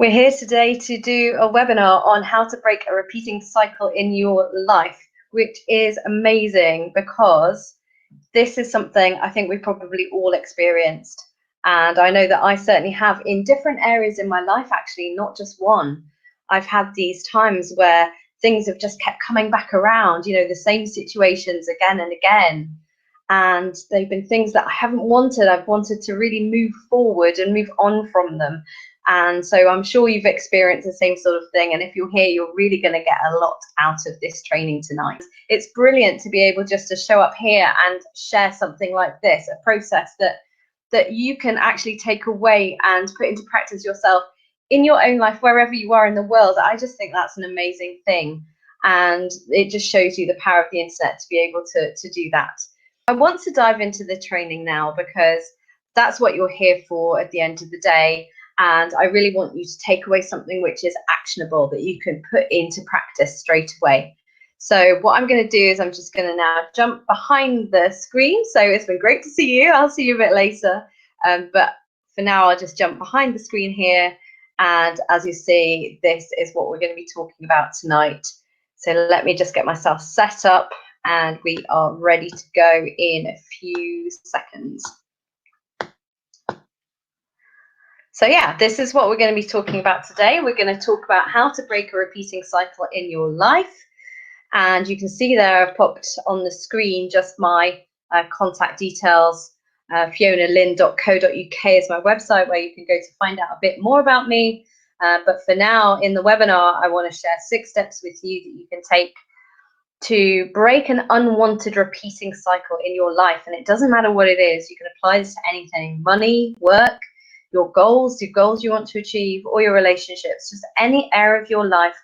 We're here today to do a webinar on how to break a repeating cycle in your life, which is amazing because this is something I think we've probably all experienced. And I know that I certainly have in different areas in my life, actually, not just one. I've had these times where things have just kept coming back around, the same situations again and again. And they've been things that I haven't wanted. I've wanted to really move forward and move on from them. And so I'm sure you've experienced the same sort of thing. And if you're here, you're really going to get a lot out of this training tonight. It's brilliant to be able just to show up here and share something like this, a process that you can actually take away and put into practice yourself in your own life, wherever you are in the world. I just think that's an amazing thing. And it just shows you the power of the internet to be able to do that. I want to dive into the training now because that's what you're here for at the end of the day. And I really want you to take away something which is actionable that you can put into practice straight away. So what I'm going to do is I'm just going to now jump behind the screen. So it's been great to see you. I'll see you a bit later. But for now, I'll just jump behind the screen here. And as you see, this is what we're going to be talking about tonight. So let me just get myself set up and we are ready to go in a few seconds. So yeah, this is what we're going to be talking about today. We're going to talk about how to break a repeating cycle in your life. And you can see there, I've popped on the screen just my contact details. FionaLynn.co.uk is my website where you can go to find out a bit more about me. But for now, in the webinar, I want to share 6 steps with you that you can take to break an unwanted repeating cycle in your life. And it doesn't matter what it is. You can apply this to anything: money, work, your goals you want to achieve, or your relationships, just any area of your life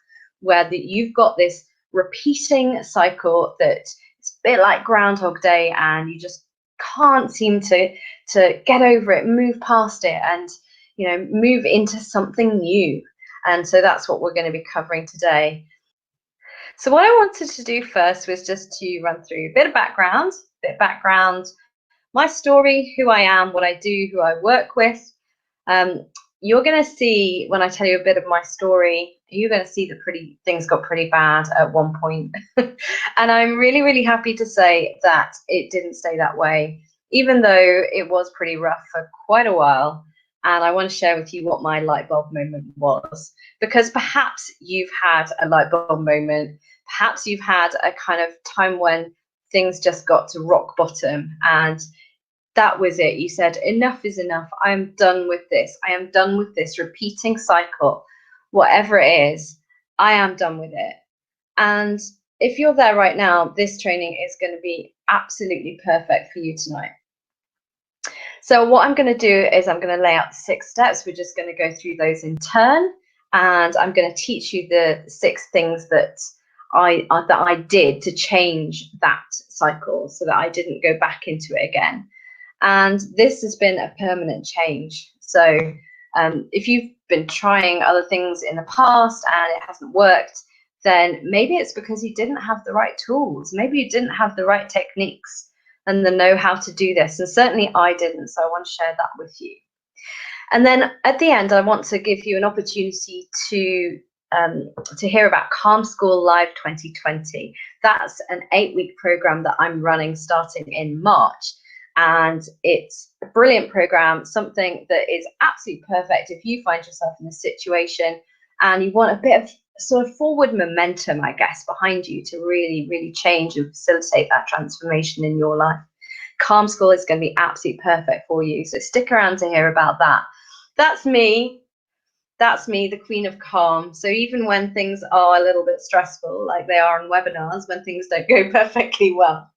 where you've got this repeating cycle that it's a bit like Groundhog Day and you just can't seem to get over it, move past it, and move into something new. And so that's what we're going to be covering today. So what I wanted to do first was just to run through a bit of background, my story, who I am, what I do, who I work with. You're going to see, when I tell you a bit of my story, you're going to see that things got pretty bad at one point. And I'm really, really happy to say that it didn't stay that way, even though it was pretty rough for quite a while. And I want to share with you what my light bulb moment was, because perhaps you've had a light bulb moment. Perhaps you've had a kind of time when things just got to rock bottom and that was it. You said, enough is enough. I am done with this. I am done with this repeating cycle. Whatever it is, I am done with it. And if you're there right now, this training is going to be absolutely perfect for you tonight. So what I'm going to do is I'm going to lay out the 6 steps. We're just going to go through those in turn. And I'm going to teach you the 6 things that I did to change that cycle so that I didn't go back into it again. And this has been a permanent change. So if you've been trying other things in the past and it hasn't worked, then maybe it's because you didn't have the right tools. Maybe you didn't have the right techniques and the know-how to do this. And certainly I didn't. So I want to share that with you. And then at the end, I want to give you an opportunity to hear about Calm School Live 2020. That's an 8-week program that I'm running starting in March. And it's a brilliant program, something that is absolutely perfect if you find yourself in a situation and you want a bit of sort of forward momentum, I guess, behind you to really, really change and facilitate that transformation in your life. Calm School is going to be absolutely perfect for you. So stick around to hear about that. That's me. That's me, the Queen of Calm. So even when things are a little bit stressful, like they are on webinars, when things don't go perfectly well,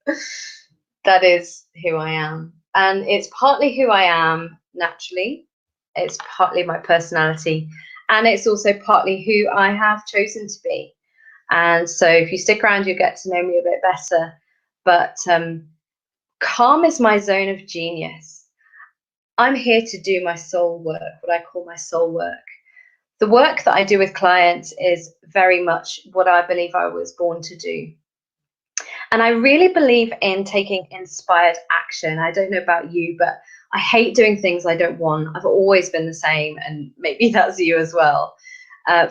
that is who I am. And it's partly who I am naturally. It's partly my personality. And it's also partly who I have chosen to be. And so if you stick around, you'll get to know me a bit better. But calm is my zone of genius. I'm here to do my soul work, what I call my soul work. The work that I do with clients is very much what I believe I was born to do. And I really believe in taking inspired action. I don't know about you, but I hate doing things I don't want. I've always been the same, and maybe that's you as well.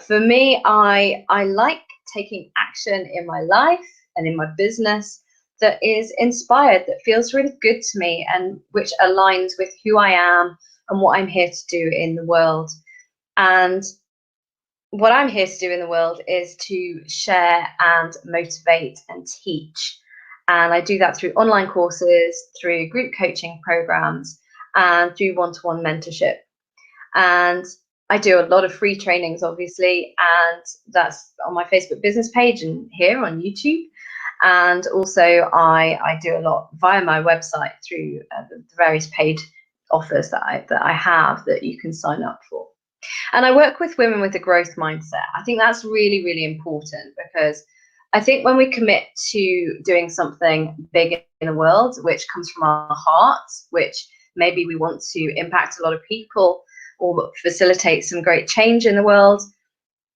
For me, I like taking action in my life and in my business that is inspired, that feels really good to me, and which aligns with who I am and what I'm here to do in the world. And what I'm here to do in the world is to share and motivate and teach. And I do that through online courses, through group coaching programs, and through one-to-one mentorship. And I do a lot of free trainings, obviously, and that's on my Facebook business page and here on YouTube. And also I do a lot via my website through the various paid offers that I have that you can sign up for. And I work with women with a growth mindset. I think that's really, really important, because I think when we commit to doing something big in the world, which comes from our hearts, which maybe we want to impact a lot of people or facilitate some great change in the world,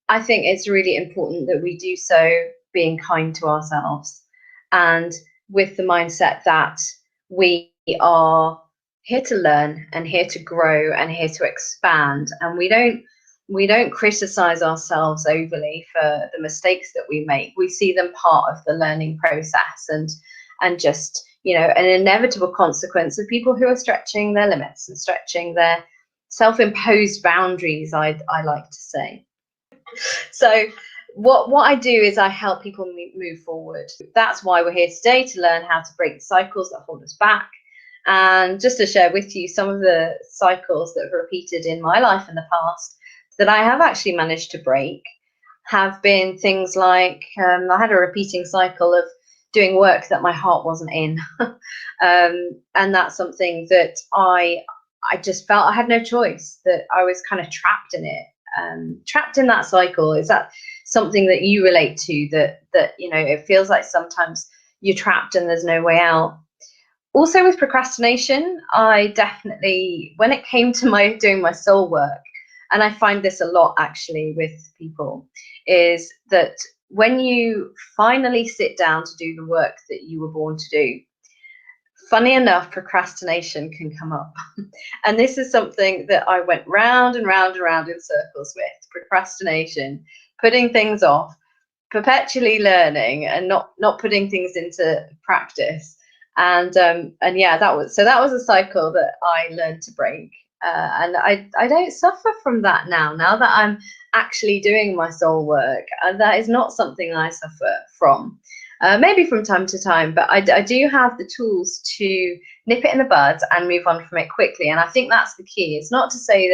I think it's really important that we do so being kind to ourselves and with the mindset that we are here to learn and here to grow and here to expand, and we don't criticize ourselves overly for the mistakes that we make. We see them part of the learning process, and just, you know, an inevitable consequence of people who are stretching their limits and stretching their self-imposed boundaries, I like to say. So what I do is I help people move forward. That's why we're here today, to learn how to break the cycles that hold us back. And just to share with you some of the cycles that have repeated in my life in the past that I have actually managed to break have been things like I had a repeating cycle of doing work that my heart wasn't in. And that's something that I just felt I had no choice, that I was kind of trapped in it. Trapped in that cycle. Is that something that you relate to, that you know, it feels like sometimes you're trapped and there's no way out? Also with procrastination, I definitely, when it came to doing my soul work, and I find this a lot actually with people, is that when you finally sit down to do the work that you were born to do, funny enough, procrastination can come up. And this is something that I went round and round and round in circles with: procrastination, putting things off, perpetually learning and not putting things into practice. And yeah, that was a cycle that I learned to break. And I don't suffer from that now that I'm actually doing my soul work. And that is not something I suffer from. Maybe from time to time, but I do have the tools to nip it in the bud and move on from it quickly. And I think that's the key. It's not to say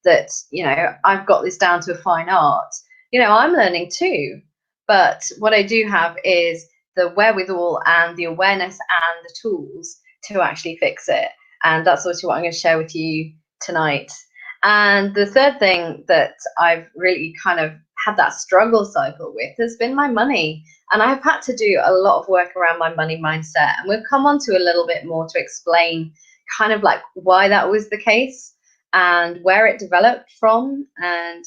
that you know, I've got this down to a fine art. You know, I'm learning too. But what I do have is the wherewithal and the awareness and the tools to actually fix it. And that's also what I'm going to share with you tonight. And the third thing that I've really kind of had that struggle cycle with has been my money. And I've had to do a lot of work around my money mindset. And we'll come on to a little bit more to explain kind of like why that was the case and where it developed from. And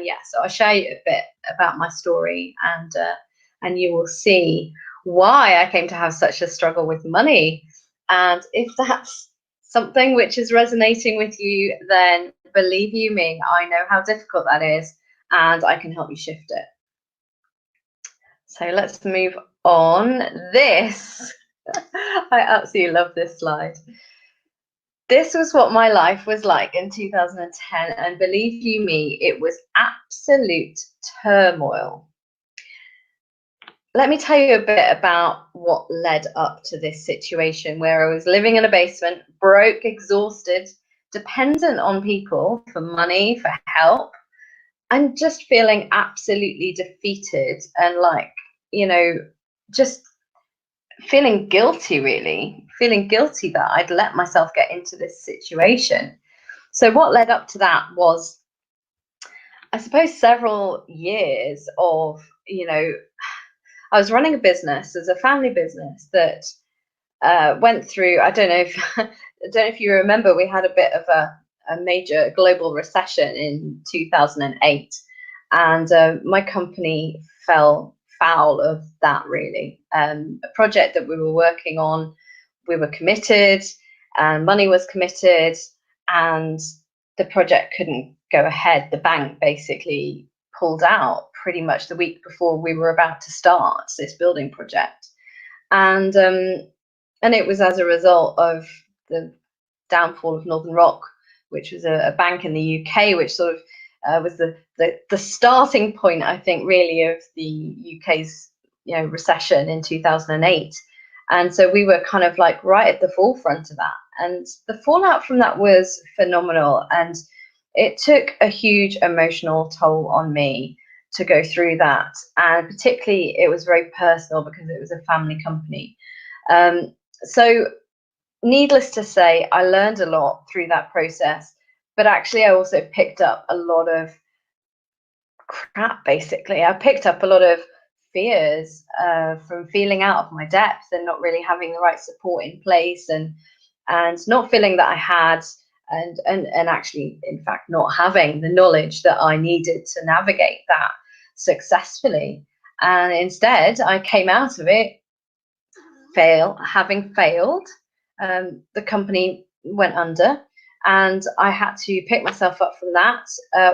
yeah, so I'll share you a bit about my story, and you will see why I came to have such a struggle with money. And if that's something which is resonating with you, then believe you me, I know how difficult that is, and I can help you shift it. So let's move on. This, I absolutely love this slide. This was what my life was like in 2010, and believe you me, it was absolute turmoil. Let me tell you a bit about what led up to this situation, where I was living in a basement, broke, exhausted, dependent on people for money, for help, and just feeling absolutely defeated and like, you know, just feeling guilty, really, feeling guilty that I'd let myself get into this situation. So what led up to that was, I suppose, several years of, you know, I was running a business as a family business that went through, I don't know if you remember, we had a bit of a major global recession in 2008, and my company fell foul of that, really. A project that we were working on, we were committed and money was committed, and the project couldn't go ahead. The bank basically pulled out pretty much the week before we were about to start this building project. And it was as a result of the downfall of Northern Rock, which was a bank in the UK, which sort of was the starting point, I think, really, of the UK's recession in 2008. And so we were kind of like right at the forefront of that. And the fallout from that was phenomenal. And it took a huge emotional toll on me to go through that. And particularly, it was very personal because it was a family company. So needless to say, I learned a lot through that process, but actually I also picked up a lot of crap, basically. I picked up a lot of fears from feeling out of my depth and not really having the right support in place, and not feeling that I had, and actually, in fact, not having the knowledge that I needed to navigate that successfully. And instead, I came out of it having failed. The company went under, and I had to pick myself up from that.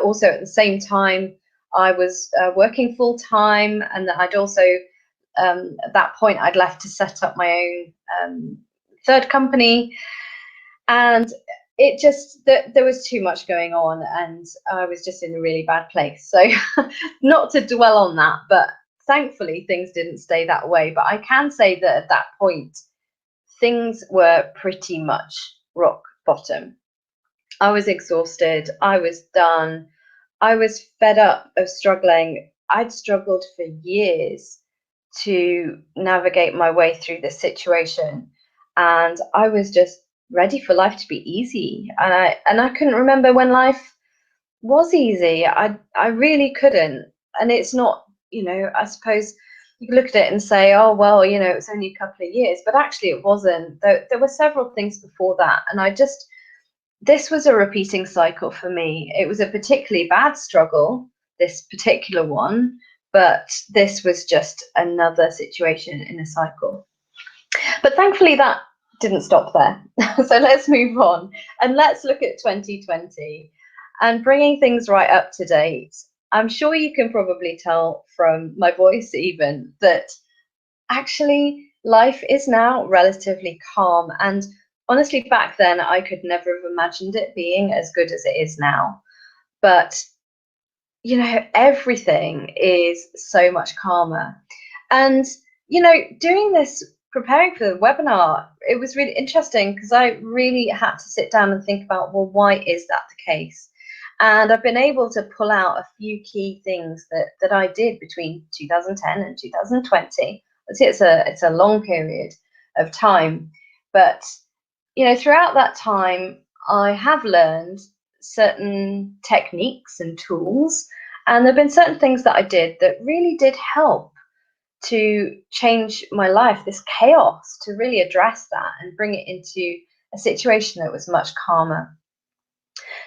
Also, at the same time, I was working full time, and I'd also, at that point, I'd left to set up my own third company, and it just there was too much going on, and I was just in a really bad place. So, not to dwell on that, but thankfully things didn't stay that way. But I can say that at that point, things were pretty much rock bottom. I was exhausted. I was done. I was fed up of struggling. I'd struggled for years to navigate my way through this situation, and I was just ready for life to be easy. And I couldn't remember when life was easy. I really couldn't. And it's not, I suppose you can look at it and say, oh, well, it's only a couple of years, but actually it wasn't. There were several things before that. And this was a repeating cycle for me. It was a particularly bad struggle, this particular one, but this was just another situation in a cycle. But thankfully that didn't stop there. So let's move on and let's look at 2020 and bringing things right up to date. I'm sure you can probably tell from my voice even that actually life is now relatively calm. And honestly, back then, I could never have imagined it being as good as it is now. But, everything is so much calmer. And, doing this, preparing for the webinar, it was really interesting because I really had to sit down and think about, well, why is that the case? And I've been able to pull out a few key things that I did between 2010 and 2020. It's a long period of time, but throughout that time, I have learned certain techniques and tools, and there have been certain things that I did that really did help to change my life, this chaos, to really address that and bring it into a situation that was much calmer.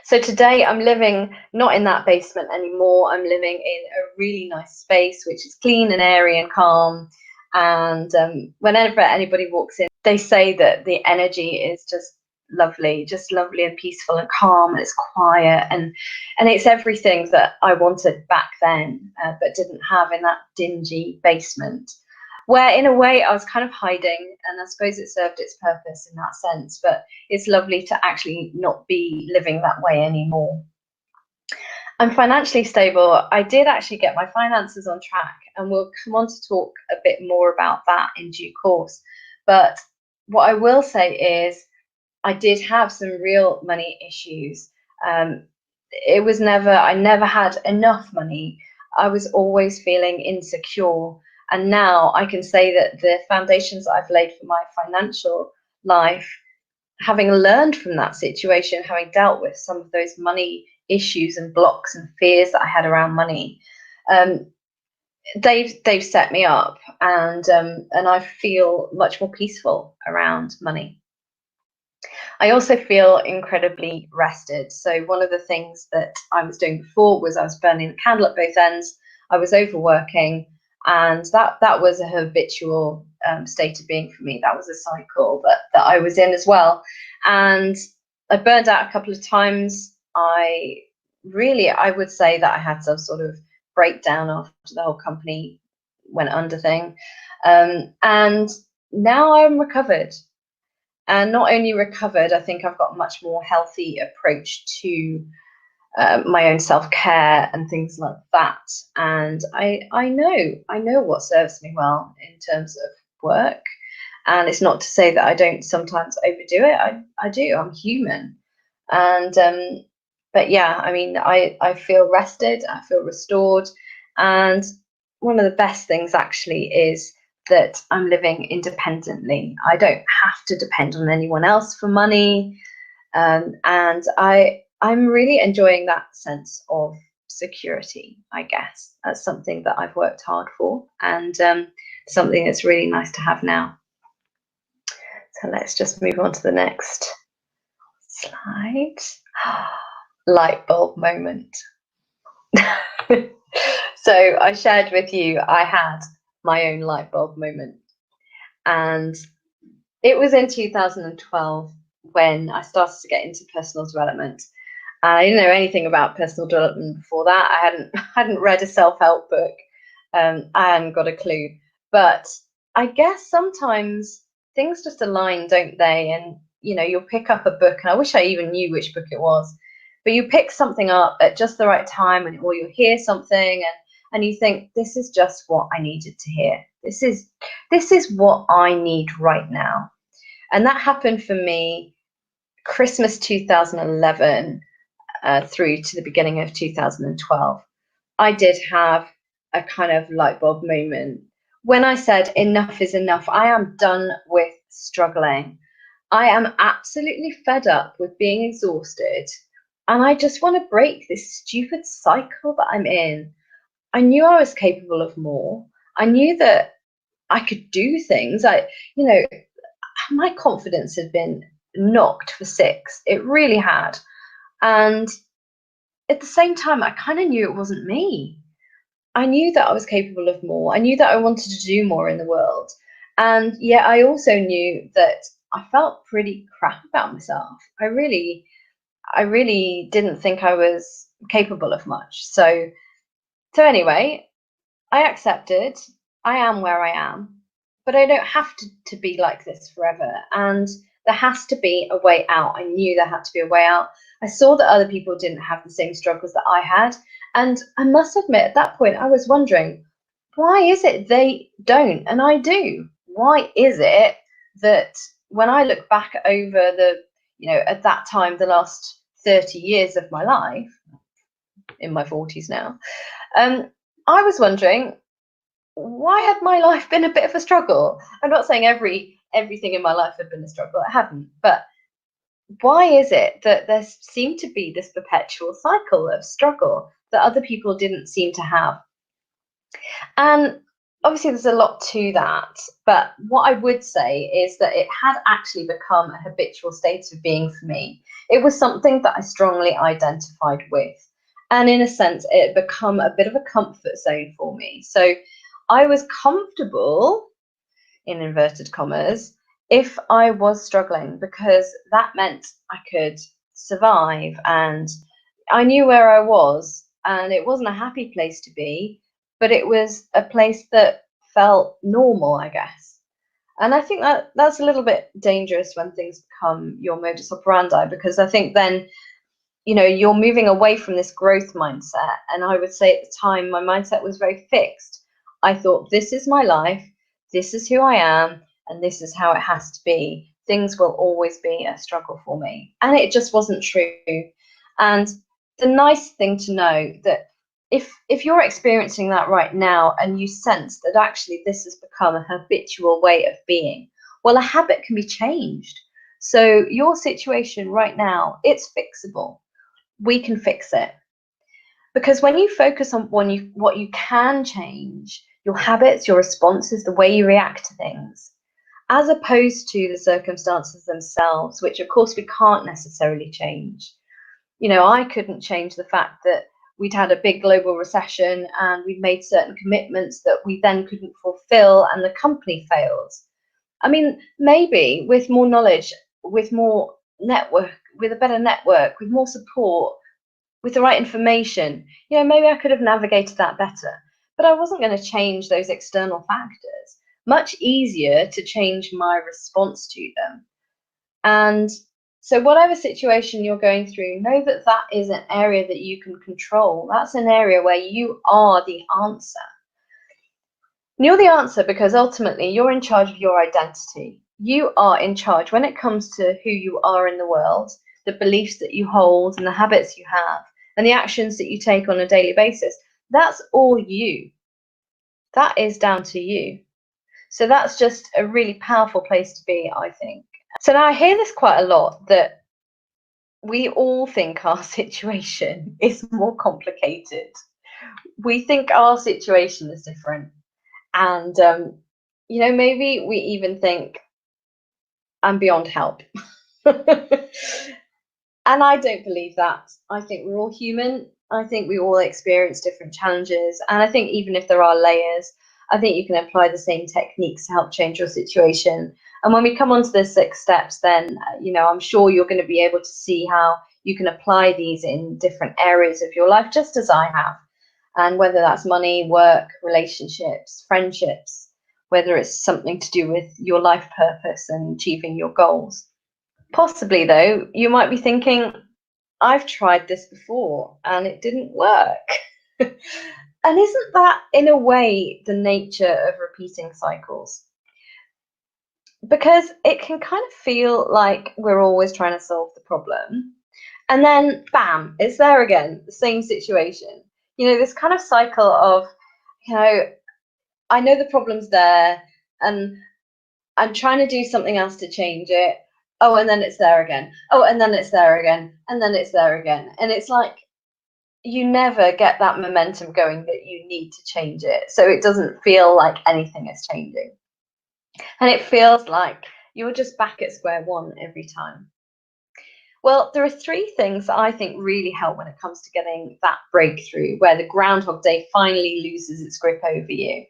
So today I'm living not in that basement anymore. I'm living in a really nice space, which is clean and airy and calm. And whenever anybody walks in, they say that the energy is just lovely and peaceful and calm, and it's quiet, and it's everything that I wanted back then, but didn't have in that dingy basement, where in a way I was kind of hiding, and I suppose it served its purpose in that sense. But it's lovely to actually not be living that way anymore. I'm financially stable. I did actually get my finances on track, and we'll come on to talk a bit more about that in due course. But what I will say is I did have some real money issues. I never had enough money. I was always feeling insecure. And now I can say that the foundations that I've laid for my financial life, having learned from that situation, having dealt with some of those money issues and blocks and fears that I had around money, they've set me up, and I feel much more peaceful around money. I also feel incredibly rested. So one of the things that I was doing before was I was burning the candle at both ends. I was overworking, And that was a habitual state of being for me. That was a cycle that I was in as well. And I burned out a couple of times. I would say that I had some sort of breakdown after the whole company went under thing. And now I'm recovered. And not only recovered, I think I've got a much more healthy approach to my own self-care and things like that. And I know what serves me well in terms of work. And it's not to say that I don't sometimes overdo it. I do. I'm human. And but yeah, I mean, I feel rested. I feel restored. And one of the best things actually is that I'm living independently. I don't have to depend on anyone else for money. And I'm really enjoying that sense of security, I guess. That's something that I've worked hard for, and something that's really nice to have now. So let's just move on to the next slide. Light bulb moment. So I shared with you, I had my own light bulb moment. And it was in 2012 when I started to get into personal development. I didn't know anything about personal development before that. I hadn't read a self-help book. I hadn't got a clue. But I guess sometimes things just align, don't they? And you'll pick up a book, and I wish I even knew which book it was. But you pick something up at just the right time, or you'll hear something, and you think, this is just what I needed to hear. This is what I need right now. And that happened for me Christmas 2011 through to the beginning of 2012. I did have a kind of light bulb moment when I said, enough is enough. I am done with struggling. I am absolutely fed up with being exhausted. And I just want to break this stupid cycle that I'm in. I knew I was capable of more. I knew that I could do things. My confidence had been knocked for six. It really had. And at the same time, I kind of knew it wasn't me. I knew that I was capable of more. I knew that I wanted to do more in the world. And yet I also knew that I felt pretty crap about myself. I really didn't think I was capable of much. So anyway, I accepted I am where I am, but I don't have to be like this forever. And there has to be a way out. I knew there had to be a way out. I saw that other people didn't have the same struggles that I had. And I must admit, at that point, I was wondering, why is it they don't and I do? Why is it that when I look back over at that time, the last 30 years of my life, in my 40s now, I was wondering, why had my life been a bit of a struggle? I'm not saying everything in my life had been a struggle. It hadn't. But why is it that there seemed to be this perpetual cycle of struggle that other people didn't seem to have? And obviously there's a lot to that. But what I would say is that it had actually become a habitual state of being for me. It was something that I strongly identified with. And in a sense, it had become a bit of a comfort zone for me. So I was comfortable, in inverted commas, if I was struggling, because that meant I could survive and I knew where I was, and it wasn't a happy place to be, but it was a place that felt normal, I guess. And I think that's a little bit dangerous when things become your modus operandi, because I think then you're moving away from this growth mindset. And I would say at the time, my mindset was very fixed. I thought, this is my life, this is who I am, and this is how it has to be. Things will always be a struggle for me. And it just wasn't true. And the nice thing to know that if you're experiencing that right now and you sense that actually this has become a habitual way of being, well, a habit can be changed. So your situation right now, it's fixable. We can fix it. Because when you focus on what you can change, your habits, your responses, the way you react to things, as opposed to the circumstances themselves, which of course we can't necessarily change. I couldn't change the fact that we'd had a big global recession and we'd made certain commitments that we then couldn't fulfill and the company failed. I mean, maybe with more knowledge, with more network, with a better network, with more support, with the right information, maybe I could have navigated that better. But I wasn't going to change those external factors. Much easier to change my response to them. And so whatever situation you're going through, know that that is an area that you can control. That's an area where you are the answer. And you're the answer because ultimately you're in charge of your identity. You are in charge when it comes to who you are in the world, the beliefs that you hold and the habits you have and the actions that you take on a daily basis. That's all you. That is down to you. So that's just a really powerful place to be, I think. So now I hear this quite a lot, that we all think our situation is more complicated. We think our situation is different. And, maybe we even think I'm beyond help. And I don't believe that. I think we're all human. I think we all experience different challenges. And I think even if there are layers, I think you can apply the same techniques to help change your situation. And when we come on to the 6 steps, then, I'm sure you're going to be able to see how you can apply these in different areas of your life, just as I have. And whether that's money, work, relationships, friendships, whether it's something to do with your life purpose and achieving your goals. Possibly, though, you might be thinking, I've tried this before and it didn't work. And isn't that, in a way, the nature of repeating cycles? Because it can kind of feel like we're always trying to solve the problem. And then, bam, it's there again, the same situation. This kind of cycle of, I know the problem's there and I'm trying to do something else to change it. Oh, and then it's there again. Oh, and then it's there again. And then it's there again. And it's like you never get that momentum going that you need to change it. So it doesn't feel like anything is changing. And it feels like you're just back at square one every time. Well, there are 3 things that I think really help when it comes to getting that breakthrough where the Groundhog Day finally loses its grip over you.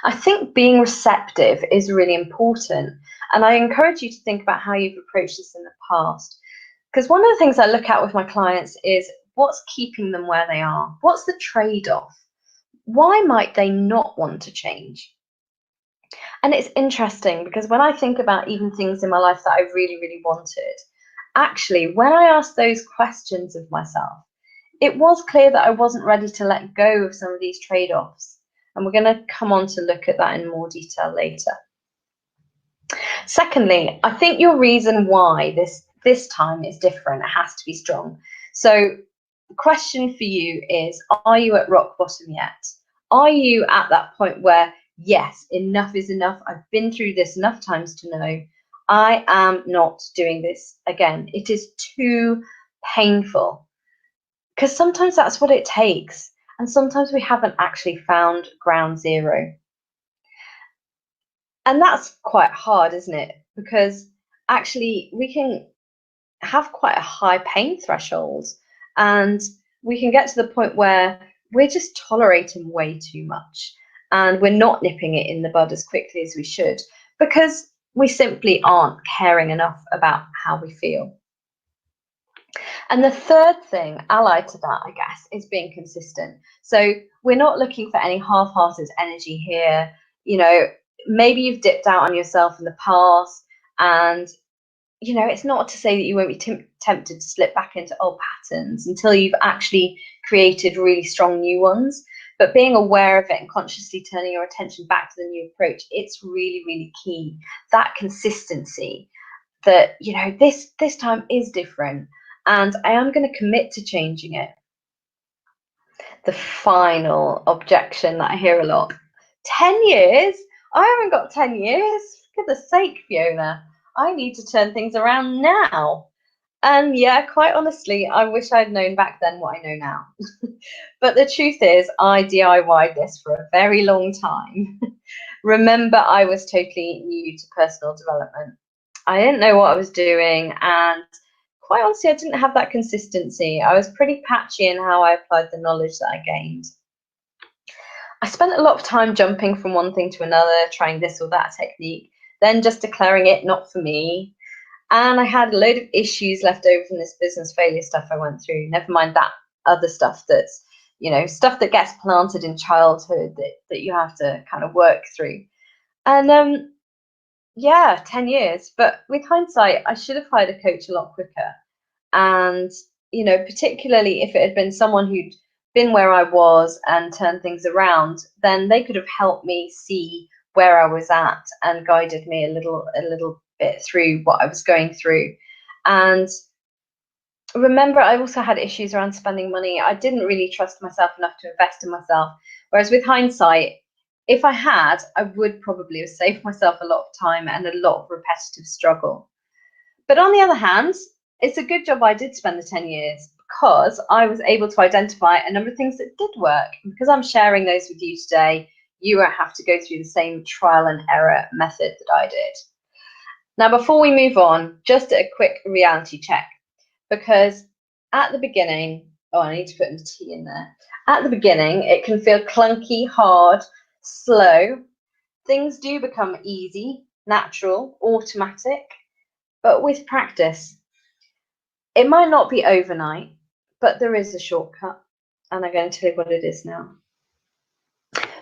I think being receptive is really important. And I encourage you to think about how you've approached this in the past. Because one of the things I look at with my clients is what's keeping them where they are? What's the trade-off? Why might they not want to change? And it's interesting because when I think about even things in my life that I really, really wanted, actually, when I asked those questions of myself, it was clear that I wasn't ready to let go of some of these trade-offs. And we're going to come on to look at that in more detail later. Secondly, I think your reason why this time is different has to be strong. So the question for you is, are you at rock bottom yet? Are you at that point where, yes, enough is enough. I've been through this enough times to know I am not doing this again. It is too painful. Because sometimes that's what it takes. And sometimes we haven't actually found ground zero. And that's quite hard, isn't it? Because actually we can have quite a high pain threshold and we can get to the point where we're just tolerating way too much and we're not nipping it in the bud as quickly as we should because we simply aren't caring enough about how we feel. And the third thing allied to that, I guess, is being consistent. So we're not looking for any half-hearted energy here. Maybe you've dipped out on yourself in the past and, it's not to say that you won't be tempted to slip back into old patterns until you've actually created really strong new ones. But being aware of it and consciously turning your attention back to the new approach, it's really, really key. That consistency that, this time is different. And I am going to commit to changing it. The final objection that I hear a lot, 10 years? I haven't got 10 years. For goodness sake, Fiona, I need to turn things around now. And yeah, quite honestly, I wish I'd known back then what I know now. But the truth is, I DIY'd this for a very long time. Remember, I was totally new to personal development. I didn't know what I was doing, and quite honestly, I didn't have that consistency. I was pretty patchy in how I applied the knowledge that I gained. I spent a lot of time jumping from one thing to another, trying this or that technique, then just declaring it not for me. And I had a load of issues left over from this business failure stuff I went through. Never mind that other stuff that's, stuff that gets planted in childhood that you have to kind of work through. And yeah, 10 years. But with hindsight, I should have hired a coach a lot quicker. And, particularly if it had been someone who'd been where I was and turned things around, then they could have helped me see where I was at and guided me a little bit through what I was going through. And remember, I also had issues around spending money. I didn't really trust myself enough to invest in myself. Whereas with hindsight, if I had, I would probably have saved myself a lot of time and a lot of repetitive struggle. But on the other hand, it's a good job I did spend the 10 years because I was able to identify a number of things that did work. And because I'm sharing those with you today, you won't have to go through the same trial and error method that I did. Now, before we move on, just a quick reality check, because at the beginning, I need to put an T in there. At the beginning, it can feel clunky, hard, slow. Things do become easy, natural, automatic. But with practice, it might not be overnight, but there is a shortcut. And I'm going to tell you what it is now.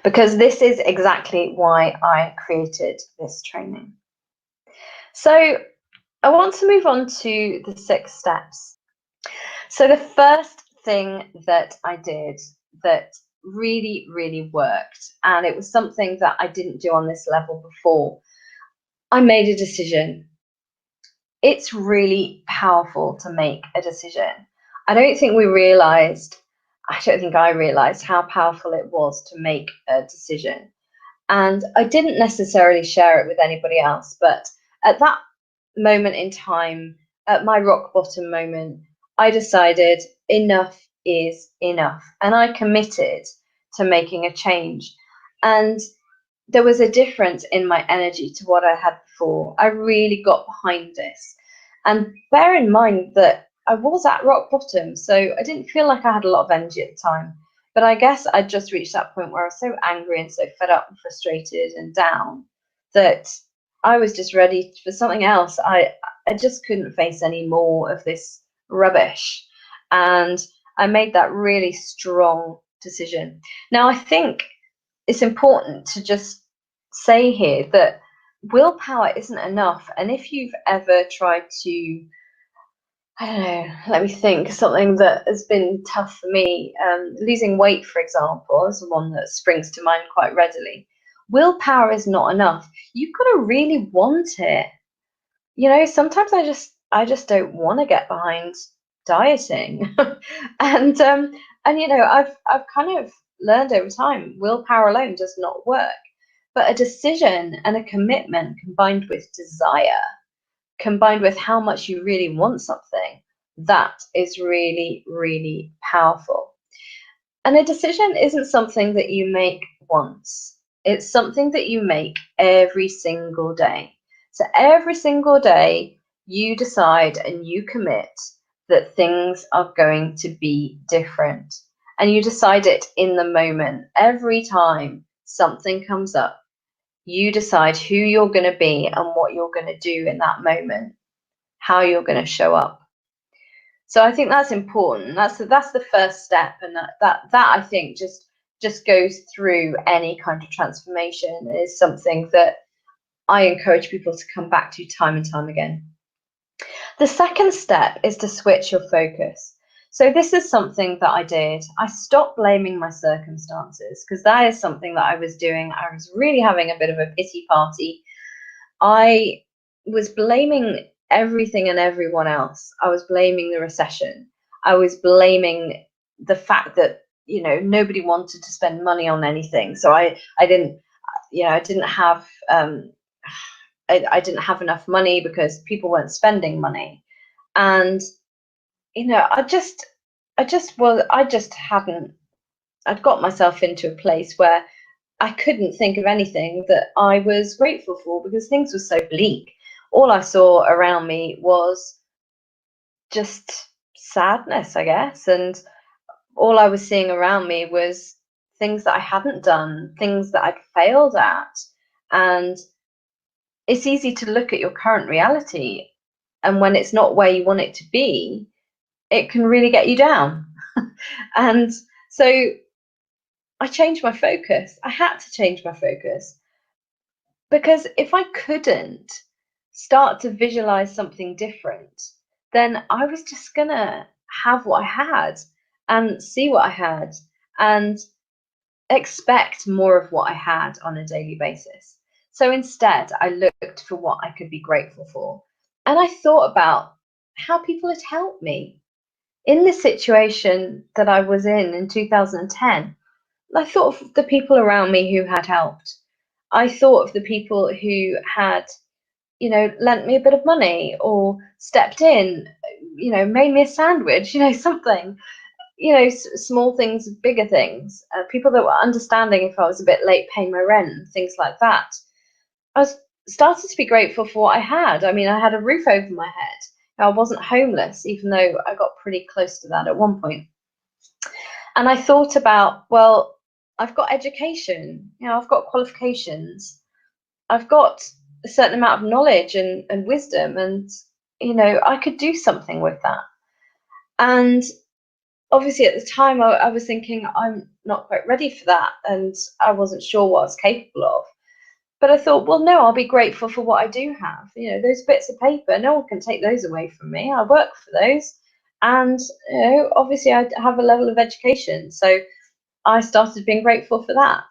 Because this is exactly why I created this training. So I want to move on to the 6 steps. So the first thing that I did that really, really worked, and it was something that I didn't do on this level before, I made a decision. It's really powerful to make a decision. I don't think I realized how powerful it was to make a decision. And I didn't necessarily share it with anybody else, but at that moment in time, at my rock bottom moment, I decided enough is enough. And I committed to making a change. And there was a difference in my energy to what I had before. I really got behind this. And bear in mind that I was at rock bottom, so I didn't feel like I had a lot of energy at the time. But I guess I'd just reached that point where I was so angry and so fed up and frustrated and down that I was just ready for something else. I just couldn't face any more of this rubbish. And I made that really strong decision. Now, I think it's important to just say here that willpower isn't enough. And if you've ever tried to, I don't know, let me think, something that has been tough for me, losing weight, for example, is the one that springs to mind quite readily. Willpower is not enough. You've got to really want it. Sometimes I just don't want to get behind dieting. and I've kind of learned over time, willpower alone does not work. But a decision and a commitment combined with desire, combined with how much you really want something, that is really, really powerful. And a decision isn't something that you make once. It's something that you make every single day. So every single day, you decide and you commit that things are going to be different. And you decide it in the moment. Every time something comes up, you decide who you're going to be and what you're going to do in that moment, how you're going to show up. So I think that's important. That's the first step, and that I think just goes through any kind of transformation. Is something that I encourage people to come back to time and time again. The second step is to switch your focus. So this is something that I did. I stopped blaming my circumstances, because that is something that I was doing. I was really having a bit of a pity party. I was blaming everything and everyone else. I was blaming the recession. I was blaming the fact that, nobody wanted to spend money on anything. So I didn't have I didn't have enough money because people weren't spending money. And I'd got myself into a place where I couldn't think of anything that I was grateful for because things were so bleak. All I saw around me was just sadness, I guess. And all I was seeing around me was things that I hadn't done, things that I'd failed at. And it's easy to look at your current reality, and when it's not where you want it to be, it can really get you down. And so I changed my focus. I had to change my focus, because if I couldn't start to visualize something different, then I was just gonna have what I had and see what I had and expect more of what I had on a daily basis. So instead, I looked for what I could be grateful for. And I thought about how people had helped me in the situation that I was in 2010. I thought of the people around me who had helped. I thought of the people who had, lent me a bit of money or stepped in, made me a sandwich, something, small things, bigger things, people that were understanding if I was a bit late paying my rent and things like that. I was started to be grateful for what I had. I mean, I had a roof over my head. I wasn't homeless, even though I got pretty close to that at one point. And I thought about, well, I've got education, I've got qualifications, I've got a certain amount of knowledge and wisdom, and I could do something with that. And obviously at the time I was thinking I'm not quite ready for that, and I wasn't sure what I was capable of. But I thought, well, no, I'll be grateful for what I do have. Those bits of paper, no one can take those away from me. I work for those. And obviously I have a level of education. So I started being grateful for that.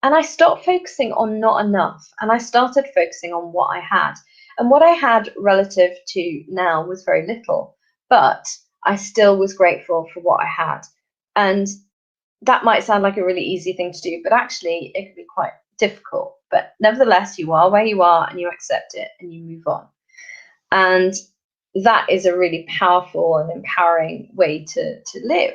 And I stopped focusing on not enough, and I started focusing on what I had. And what I had relative to now was very little, but I still was grateful for what I had. And that might sound like a really easy thing to do, but actually it can be quite difficult. But nevertheless, you are where you are and you accept it and you move on. And that is a really powerful and empowering way to live.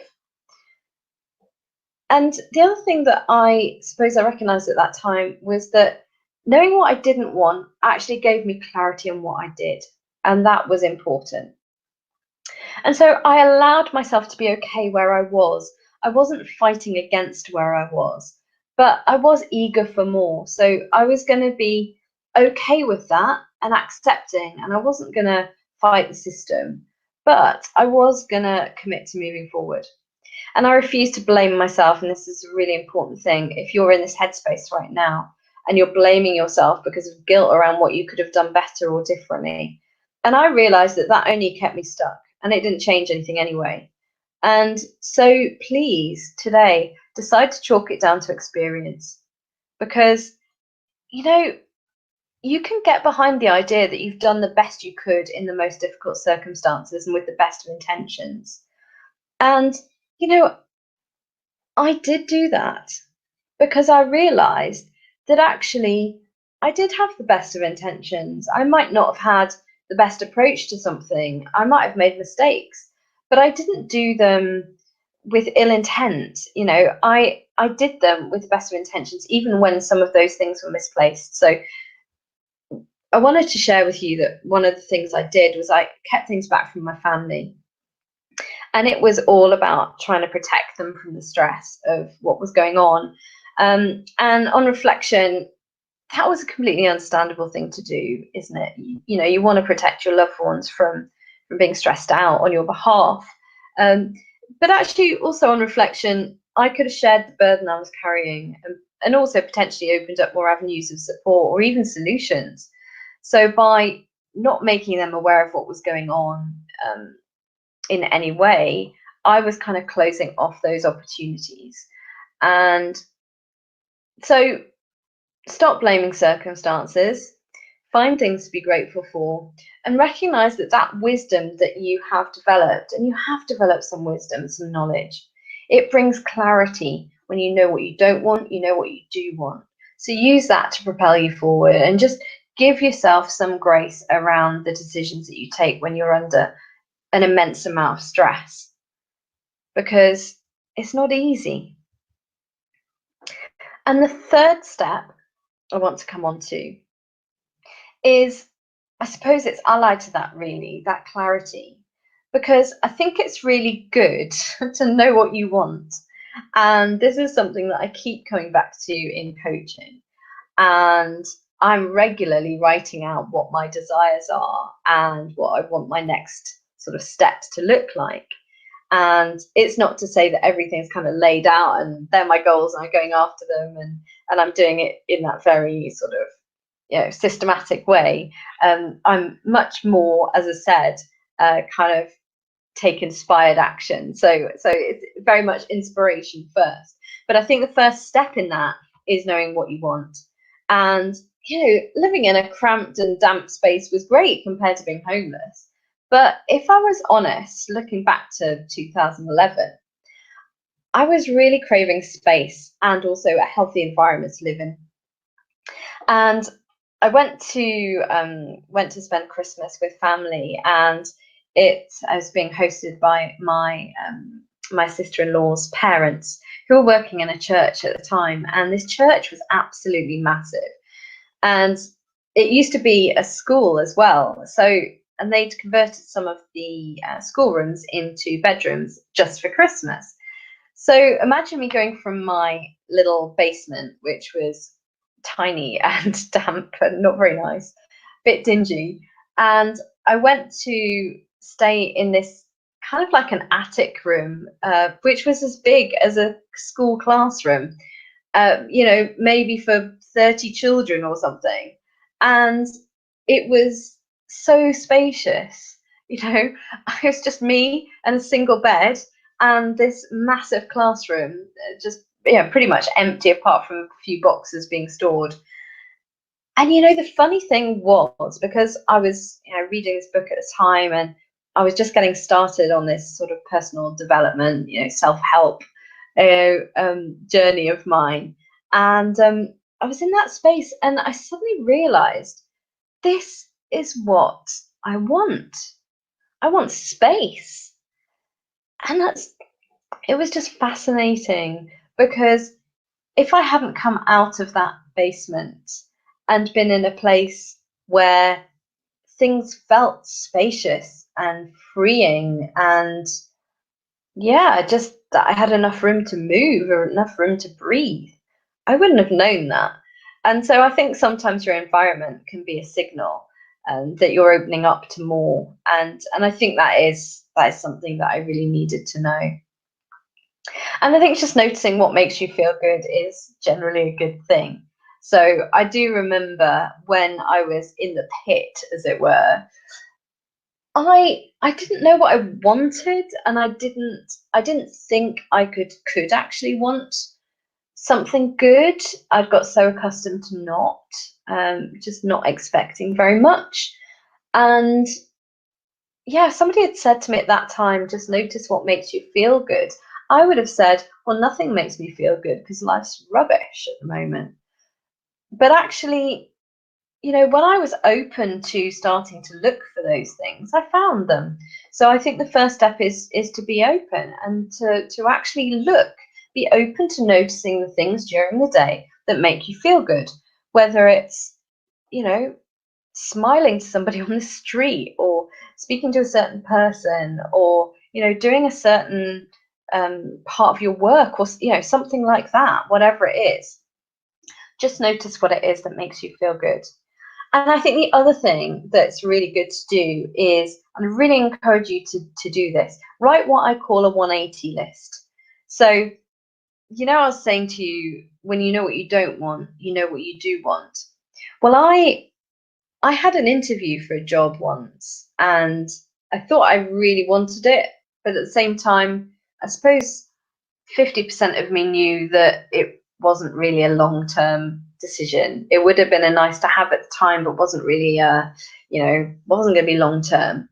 And the other thing that I suppose I recognized at that time was that knowing what I didn't want actually gave me clarity on what I did. And that was important. And so I allowed myself to be okay where I was. I wasn't fighting against where I was, but I was eager for more. So I was going to be okay with that and accepting, and I wasn't going to fight the system, but I was going to commit to moving forward. And I refuse to blame myself. And this is a really important thing. If you're in this headspace right now and you're blaming yourself because of guilt around what you could have done better or differently, and I realized that that only kept me stuck and it didn't change anything anyway. And so please, today, decide to chalk it down to experience, because, you can get behind the idea that you've done the best you could in the most difficult circumstances and with the best of intentions. And, you know, I did do that because I realized that actually I did have the best of intentions. I might not have had the best approach to something, I might have made mistakes, but I didn't do them with ill intent. I did them with the best of intentions, even when some of those things were misplaced. So I wanted to share with you that one of the things I did was I kept things back from my family. And it was all about trying to protect them from the stress of what was going on. And on reflection, that was a completely understandable thing to do, isn't it? You want to protect your loved ones from being stressed out on your behalf. But actually, also on reflection, I could have shared the burden I was carrying, and also potentially opened up more avenues of support or even solutions. So by not making them aware of what was going on in any way, I was kind of closing off those opportunities. And so stop blaming circumstances, find things to be grateful for, and recognize that that wisdom that you have developed, and you have developed some wisdom, some knowledge, it brings clarity when you know what you don't want, you know what you do want. So use that to propel you forward, and just give yourself some grace around the decisions that you take when you're under an immense amount of stress, because it's not easy. And the third step I want to come on to is, I suppose it's allied to that, really, that clarity. because I think it's really good to know what you want. And this is something that I keep coming back to in coaching. And I'm regularly writing out what my desires are and what I want my next sort of steps to look like. And it's not to say that everything's kind of laid out and they're my goals and I'm going after them, and I'm doing it in that very sort of, you know, systematic way. I'm much more, as I said, kind of take inspired action. So it's very much inspiration first. But I think the first step in that is knowing what you want. And you know, living in a cramped and damp space was great compared to being homeless. But if I was honest, looking back to 2011, I was really craving space and also a healthy environment to live in. And I went to spend Christmas with family, and I was being hosted by my sister-in-law's parents, who were working in a church at the time, and this church was absolutely massive, and it used to be a school as well. So, and they'd converted some of the schoolrooms into bedrooms just for Christmas. So imagine me going from my little basement, which was tiny and damp and not very nice, a bit dingy. And I went to stay in this kind of like an attic room, which was as big as a school classroom, you know, maybe for 30 children or something. And it was so spacious, you know, it was just me and a single bed and this massive classroom, just, yeah, pretty much empty apart from a few boxes being stored. And you know, the funny thing was, because I was, you know, reading this book at the time, and I was just getting started on this sort of personal development, you know, self-help journey of mine. And I was in that space and I suddenly realized this is what I want. I want space. And it was just fascinating, because if I hadn't come out of that basement and been in a place where things felt spacious and freeing, and yeah, just that I had enough room to move or enough room to breathe, I wouldn't have known that. And so I think sometimes your environment can be a signal that you're opening up to more. And I think that is something that I really needed to know. And I think just noticing what makes you feel good is generally a good thing. So I do remember when I was in the pit, as it were, I didn't know what I wanted, and I didn't think I could actually want something good. I'd got so accustomed to not, just not expecting very much. And yeah, if somebody had said to me at that time, just notice what makes you feel good, I would have said, well, nothing makes me feel good because life's rubbish at the moment. But actually, you know, when I was open to starting to look for those things, I found them. So I think the first step is to be open and to actually look, be open to noticing the things during the day that make you feel good, whether it's, you know, smiling to somebody on the street, or speaking to a certain person, or you know, doing a certain part of your work, or you know, something like that. Whatever it is, just notice what it is that makes you feel good. And I think the other thing that's really good to do is, and I really encourage you to do this, write what I call a 180 list. So, you know, I was saying to you, when you know what you don't want, you know what you do want. Well, I had an interview for a job once, and I thought I really wanted it, but at the same time, I suppose 50% of me knew that it wasn't really a long-term decision. It would have been a nice to have at the time, but wasn't really you know, wasn't going to be long-term.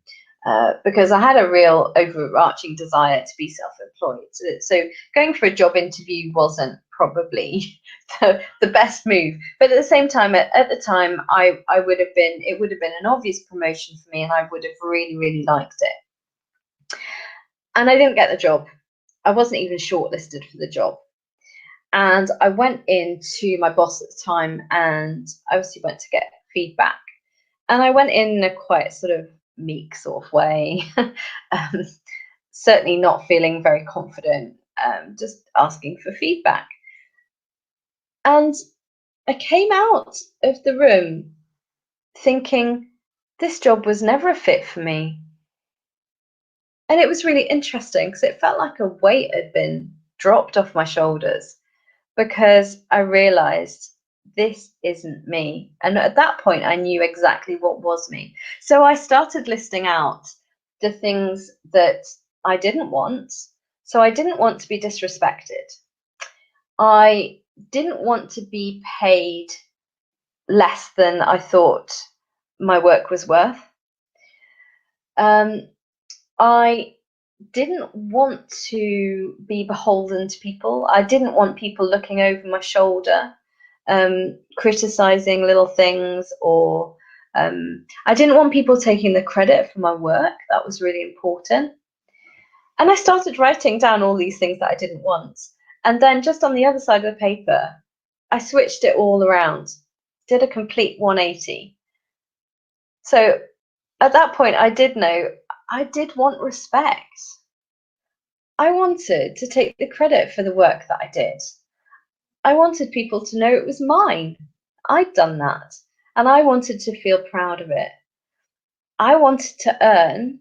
Because I had a real overarching desire to be self-employed. So going for a job interview wasn't probably the best move. But at the same time, at the time, I would have been, it would have been an obvious promotion for me, and I would have really, really liked it. And I didn't get the job. I wasn't even shortlisted for the job. And I went in to my boss at the time, and I obviously went to get feedback. And I went in a quite sort of meek sort of way. Certainly not feeling very confident, just asking for feedback. And I came out of the room thinking this job was never a fit for me. And it was really interesting because it felt like a weight had been dropped off my shoulders, because I realized this isn't me. And at that point, I knew exactly what was me. So I started listing out the things that I didn't want. So I didn't want to be disrespected. I didn't want to be paid less than I thought my work was worth. I didn't want to be beholden to people. I didn't want people looking over my shoulder, criticizing little things, or I didn't want people taking the credit for my work. That was really important. And I started writing down all these things that I didn't want. And then just on the other side of the paper, I switched it all around, did a complete 180. So at that point, I did know I did want respect. I wanted to take the credit for the work that I did. I wanted people to know it was mine. I'd done that, and I wanted to feel proud of it. I wanted to earn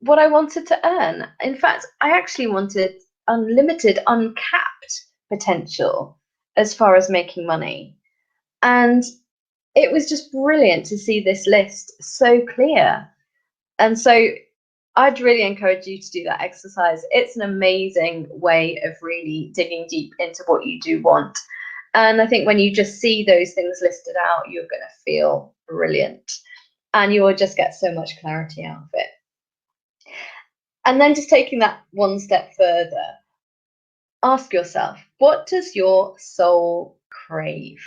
what I wanted to earn. In fact, I actually wanted unlimited, uncapped potential as far as making money. And it was just brilliant to see this list so clear. And so I'd really encourage you to do that exercise. It's an amazing way of really digging deep into what you do want. And I think when you just see those things listed out, you're going to feel brilliant, and you will just get so much clarity out of it. And then just taking that one step further, ask yourself, what does your soul crave?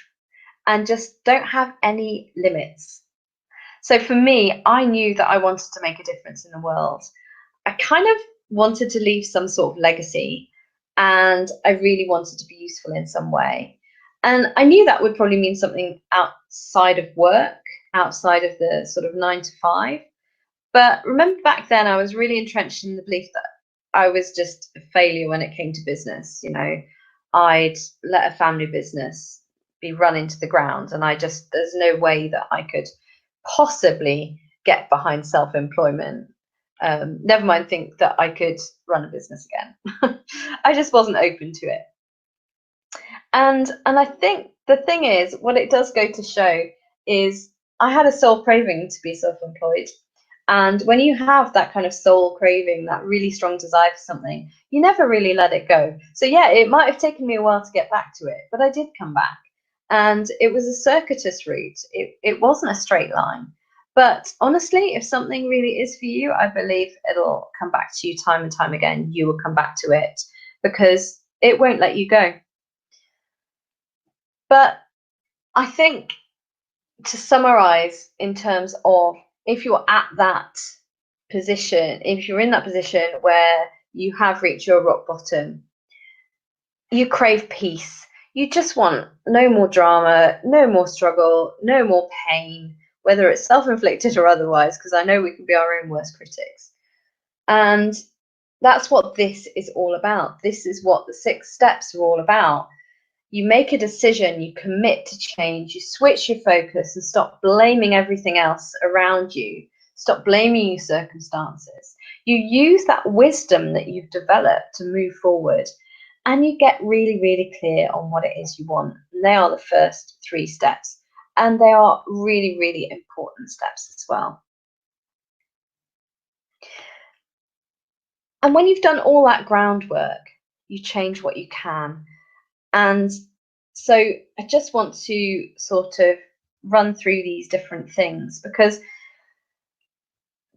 And just don't have any limits. So for me, I knew that I wanted to make a difference in the world. I kind of wanted to leave some sort of legacy, and I really wanted to be useful in some way. And I knew that would probably mean something outside of work, outside of the sort of 9 to 5. But remember, back then, I was really entrenched in the belief that I was just a failure when it came to business. You know, I'd let a family business be run into the ground, and there's no way that I could possibly get behind self-employment. Never mind think that I could run a business again. I just wasn't open to it. And I think the thing is, what it does go to show is I had a soul craving to be self-employed. And when you have that kind of soul craving, that really strong desire for something, you never really let it go. So yeah, it might have taken me a while to get back to it, but I did come back. And it was a circuitous route. It wasn't a straight line. But honestly, if something really is for you, I believe it'll come back to you time and time again. You will come back to it because it won't let you go. But I think, to summarize, in terms of if you're at that position, if you're in that position where you have reached your rock bottom, you crave peace. You just want no more drama, no more struggle, no more pain, whether it's self-inflicted or otherwise, because I know we can be our own worst critics. And that's what this is all about. This is what the 6 steps are all about. You make a decision, you commit to change, you switch your focus and stop blaming everything else around you. Stop blaming your circumstances. You use that wisdom that you've developed to move forward, and you get really, really clear on what it is you want. And they are the first 3 steps, and they are really, really important steps as well. And when you've done all that groundwork, you change what you can. And so I just want to sort of run through these different things, because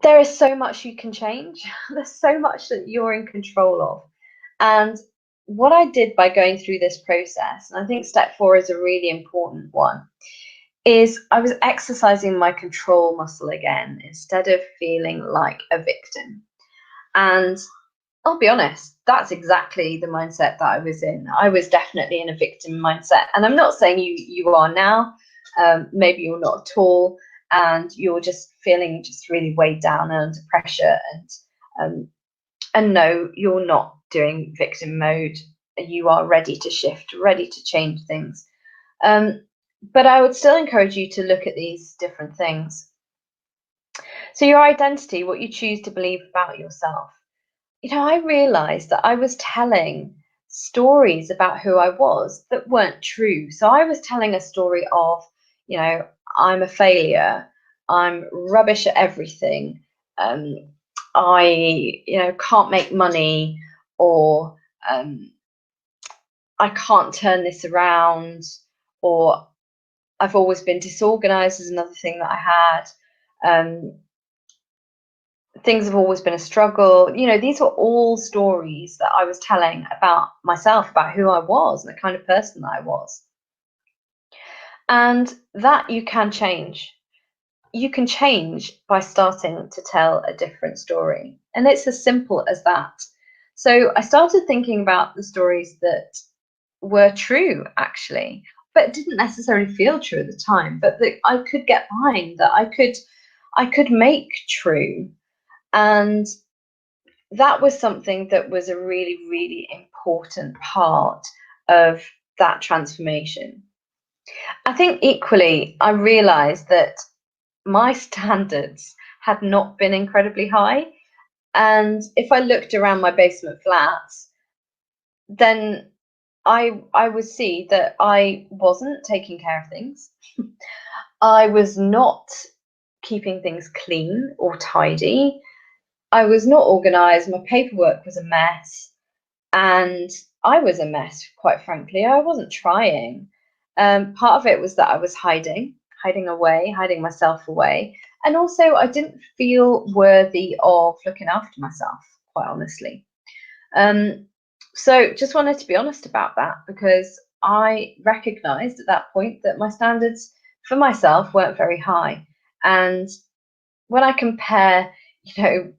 there is so much you can change. There's so much that you're in control of. And what I did by going through this process, and I think step 4 is a really important one, is I was exercising my control muscle again instead of feeling like a victim. And I'll be honest, that's exactly the mindset that I was in. I was definitely in a victim mindset. And I'm not saying you are now. Maybe you're not at all. and you're just feeling just really weighed down and under pressure, and no, you're not doing victim mode. You are ready to shift, ready to change things. But I would still encourage you to look at these different things. So your identity, what you choose to believe about yourself. I realized that I was telling stories about who I was that weren't true. So I was telling a story of, I'm a failure, I'm rubbish at everything, I, can't make money, or I can't turn this around, or I've always been disorganized is another thing that I had. Things have always been a struggle. These were all stories that I was telling about myself, about who I was and the kind of person that I was. And that you can change. You can change by starting to tell a different story. And it's as simple as that. So I started thinking about the stories that were true, actually, but didn't necessarily feel true at the time, but that I could get behind, that I could make true. And that was something that was a really, really important part of that transformation. I think equally, I realized that my standards had not been incredibly high. And if I looked around my basement flats, then I would see that I wasn't taking care of things. I was not keeping things clean or tidy. I was not organized. My paperwork was a mess. And I was a mess, quite frankly. I wasn't trying. Part of it was that I was hiding away, hiding myself away. And also, I didn't feel worthy of looking after myself, quite honestly. So just wanted to be honest about that, because I recognized at that point that my standards for myself weren't very high. And when I compare,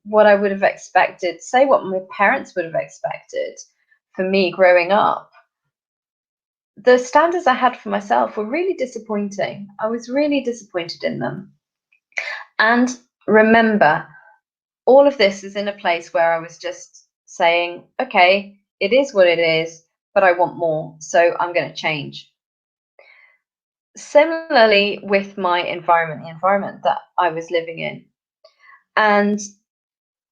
what I would have expected, say what my parents would have expected for me growing up, the standards I had for myself were really disappointing. I was really disappointed in them. And remember, all of this is in a place where I was just saying, okay, it is what it is, but I want more, so I'm going to change. Similarly with my environment, the environment that I was living in. And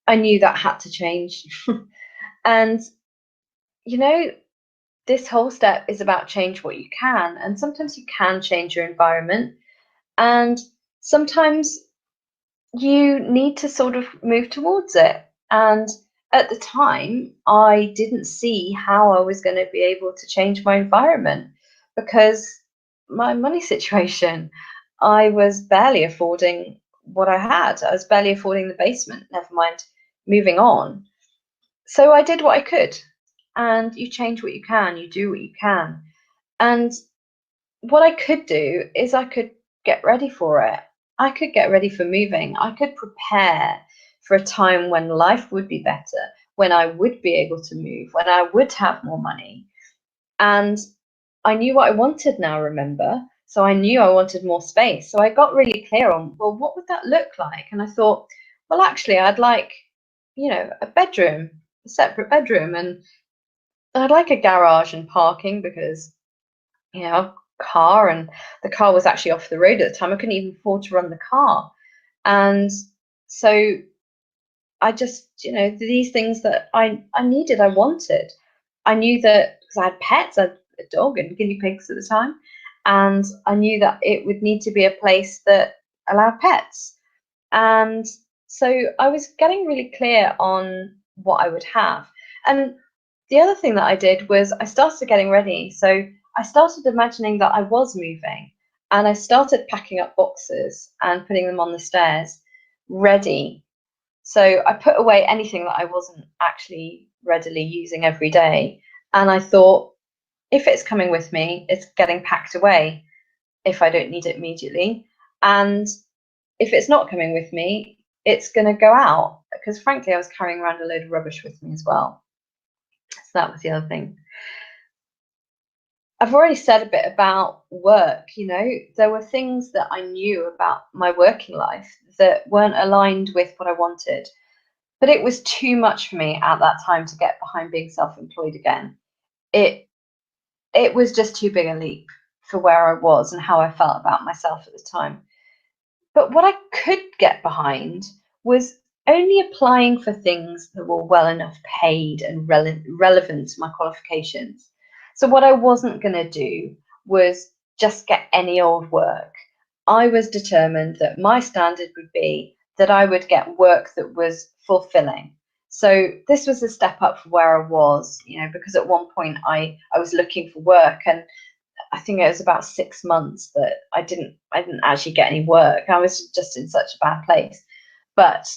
I knew that had to change. And, this whole step is about change what you can. And sometimes you can change your environment. And sometimes you need to sort of move towards it. And at the time, I didn't see how I was going to be able to change my environment, because my money situation, I was barely affording what I had. I was barely affording the basement, never mind moving on. So I did what I could. And you change what you can, you do what you can. And what I could do is I could get ready for it. I could get ready for moving. I could prepare for a time when life would be better, when I would be able to move, when I would have more money. And I knew what I wanted now, remember? So I knew I wanted more space. So I got really clear on, well, what would that look like? And I thought, well, actually, I'd like, a bedroom, a separate bedroom, and I'd like a garage and parking, because, car, and the car was actually off the road at the time. I couldn't even afford to run the car. And so I just, these things that I needed, I wanted. I knew that because I had pets, I had a dog and guinea pigs at the time, and I knew that it would need to be a place that allowed pets. And so I was getting really clear on what I would have. And the other thing that I did was I started getting ready. So I started imagining that I was moving, and I started packing up boxes and putting them on the stairs, ready. So I put away anything that I wasn't actually readily using every day. And I thought, if it's coming with me, it's getting packed away if I don't need it immediately. And if it's not coming with me, it's going to go out, because frankly, I was carrying around a load of rubbish with me as well. So that was the other thing. I've already said a bit about work. There were things that I knew about my working life that weren't aligned with what I wanted, but it was too much for me at that time to get behind being self-employed again. It was just too big a leap for where I was and how I felt about myself at the time. But what I could get behind was only applying for things that were well enough paid and relevant to my qualifications. So, what I wasn't going to do was just get any old work. I was determined that my standard would be that I would get work that was fulfilling. So, this was a step up from where I was, because at one point I was looking for work, and I think it was about 6 months that I didn't actually get any work. I was just in such a bad place. But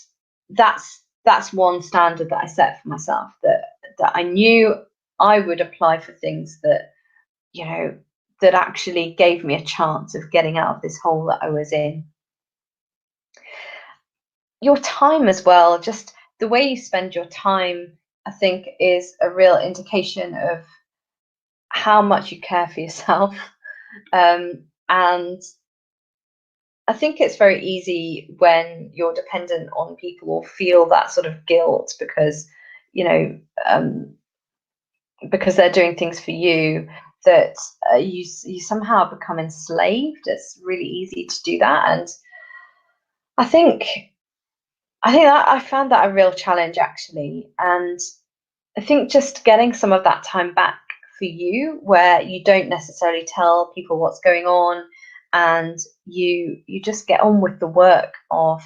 that's one standard that I set for myself, that I knew I would apply for things that, that actually gave me a chance of getting out of this hole that I was in. Your time as well, just the way you spend your time, I think, is a real indication of how much you care for yourself. And I think it's very easy when you're dependent on people or feel that sort of guilt because, you know, um, because they're doing things for you, that you somehow become enslaved. It's really easy to do that, and I think that I found that a real challenge actually, and I think just getting some of that time back for you, where you don't necessarily tell people what's going on, and you just get on with the work of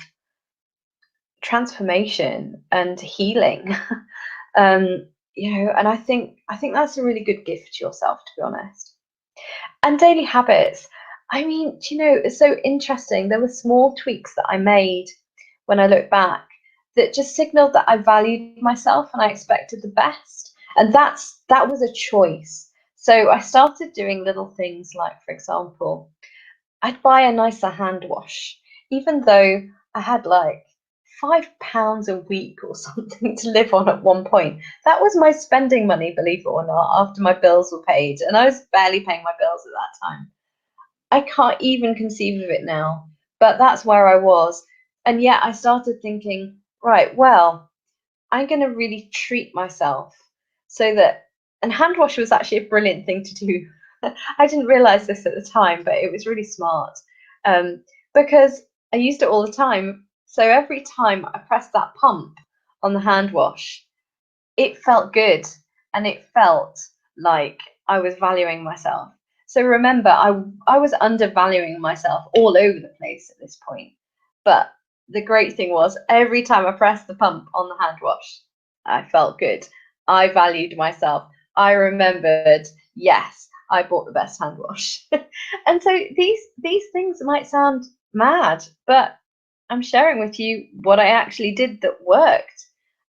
transformation and healing. And I think that's a really good gift to yourself, to be honest. And daily habits. I mean, it's so interesting. There were small tweaks that I made when I look back that just signaled that I valued myself and I expected the best. And that was a choice. So I started doing little things like, for example, I'd buy a nicer hand wash, even though I had like £5 a week or something to live on at one point. That was my spending money, believe it or not, after my bills were paid. And I was barely paying my bills at that time. I can't even conceive of it now, but that's where I was. And yet I started thinking, right, well, I'm going to really treat myself so that, and hand wash was actually a brilliant thing to do. I didn't realize this at the time, but it was really smart, because I used it all the time. So every time I pressed that pump on the hand wash, it felt good and it felt like I was valuing myself. So remember, I was undervaluing myself all over the place at this point. But the great thing was every time I pressed the pump on the hand wash, I felt good. I valued myself. I remembered, yes, I bought the best hand wash. And so these things might sound mad, but I'm sharing with you what I actually did that worked.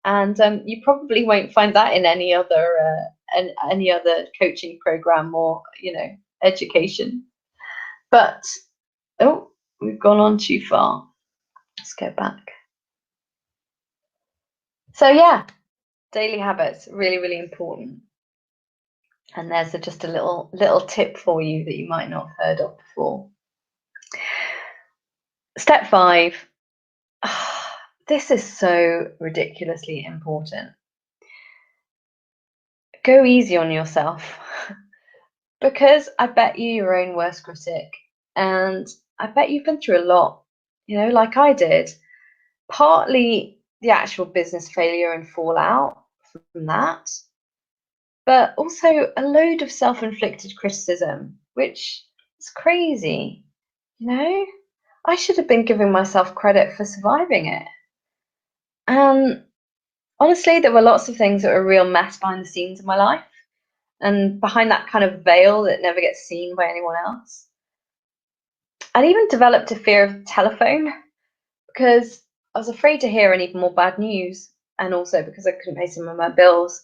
And you probably won't find that in any other coaching program or education. But oh, we've gone on too far. Let's go back. So yeah, daily habits, really, really important. And there's just a little tip for you that you might not have heard of before. Step 5. This is so ridiculously important. Go easy on yourself. Because I bet you're your own worst critic, and I bet you've been through a lot, like I did. Partly the actual business failure and fallout from that, but also a load of self-inflicted criticism, which is crazy. I should have been giving myself credit for surviving it. And honestly, there were lots of things that were a real mess behind the scenes in my life, and behind that kind of veil that never gets seen by anyone else. I'd even developed a fear of the telephone because I was afraid to hear any more bad news, and also because I couldn't pay some of my bills.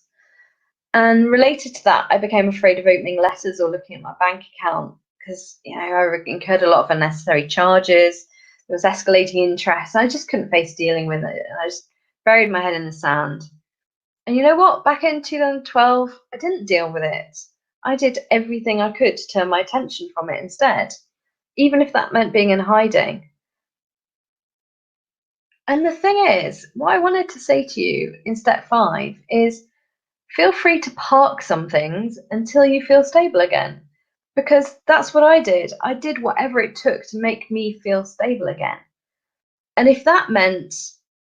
And related to that, I became afraid of opening letters or looking at my bank account because I incurred a lot of unnecessary charges. There was escalating interest, and I just couldn't face dealing with it. And I just buried my head in the sand. And you know what? Back in 2012, I didn't deal with it. I did everything I could to turn my attention from it instead, even if that meant being in hiding. And the thing is, what I wanted to say to you in step 5 is feel free to park some things until you feel stable again. Because that's what I did. I did whatever it took to make me feel stable again. And if that meant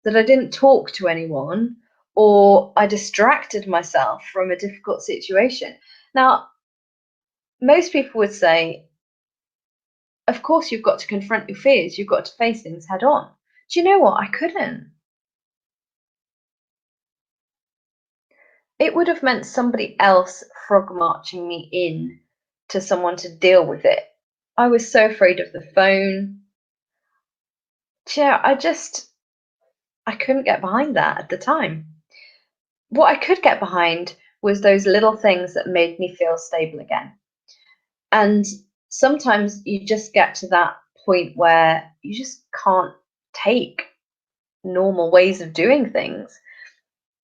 that I didn't talk to anyone or I distracted myself from a difficult situation. Now, most people would say, of course, you've got to confront your fears, you've got to face things head on. Do you know what? I couldn't. It would have meant somebody else frog marching me in to someone to deal with it. I was so afraid of the phone. Yeah, I couldn't get behind that at the time. What I could get behind was those little things that made me feel stable again. And sometimes you just get to that point where you just can't take normal ways of doing things.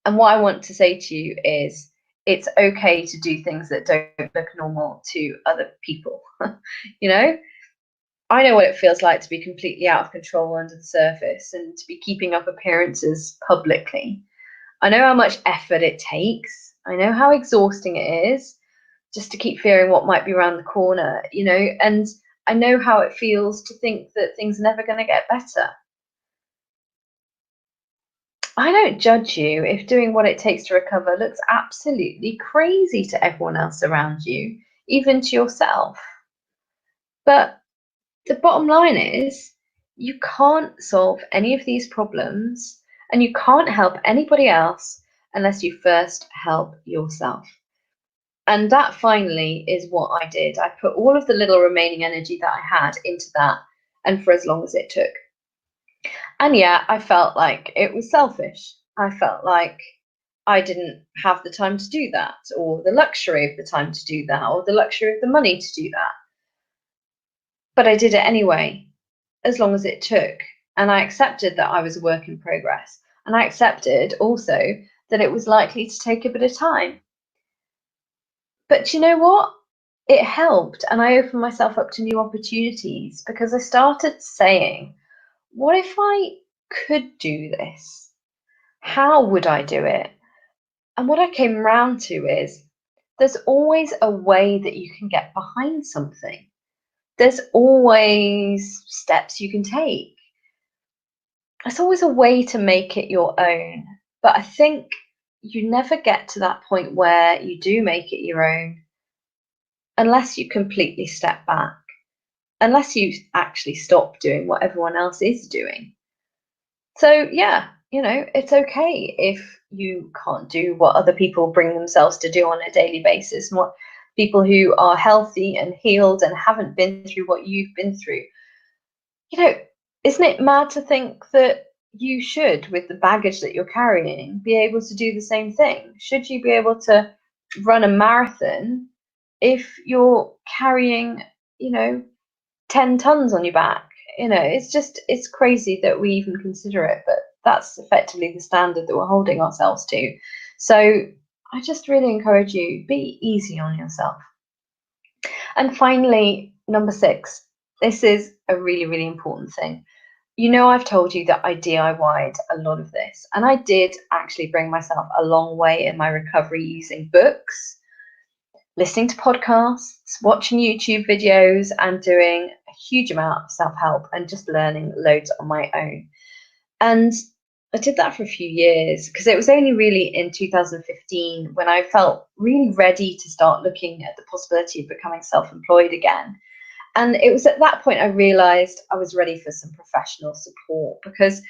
And what I want to say to you is it's okay to do things that don't look normal to other people. You know, I know what it feels like to be completely out of control under the surface and to be keeping up appearances publicly. I know how much effort it takes. I know how exhausting it is just to keep fearing what might be around the corner, and I know how it feels to think that things are never going to get better. I don't judge you if doing what it takes to recover looks absolutely crazy to everyone else around you, even to yourself. But the bottom line is, you can't solve any of these problems and you can't help anybody else unless you first help yourself. And that finally is what I did. I put all of the little remaining energy that I had into that, and for as long as it took. And yeah, I felt like it was selfish. I felt like I didn't have the time to do that, or the luxury of the time to do that, or the luxury of the money to do that. But I did it anyway, as long as it took. And I accepted that I was a work in progress. And I accepted also that it was likely to take a bit of time. But you know what? It helped, and I opened myself up to new opportunities because I started saying, what if I could do this? How would I do it? And what I came round to is there's always a way that you can get behind something. There's always steps you can take. There's always a way to make it your own. But I think you never get to that point where you do make it your own unless you completely step back, unless you actually stop doing what everyone else is doing. So, yeah, it's okay if you can't do what other people bring themselves to do on a daily basis, and what people who are healthy and healed and haven't been through what you've been through. Isn't it mad to think that you should, with the baggage that you're carrying, be able to do the same thing? Should you be able to run a marathon if you're carrying, 10 tons on your back? It's crazy that we even consider it, but that's effectively the standard that we're holding ourselves to. So I just really encourage you, be easy on yourself. And finally, number 6, this is a really, really important thing. I've told you that I DIY'd a lot of this, and I did actually bring myself a long way in my recovery using books, listening to podcasts, watching YouTube videos, and doing a huge amount of self-help and just learning loads on my own. And I did that for a few years because it was only really in 2015 when I felt really ready to start looking at the possibility of becoming self-employed again. And it was at that point I realized I was ready for some professional support because,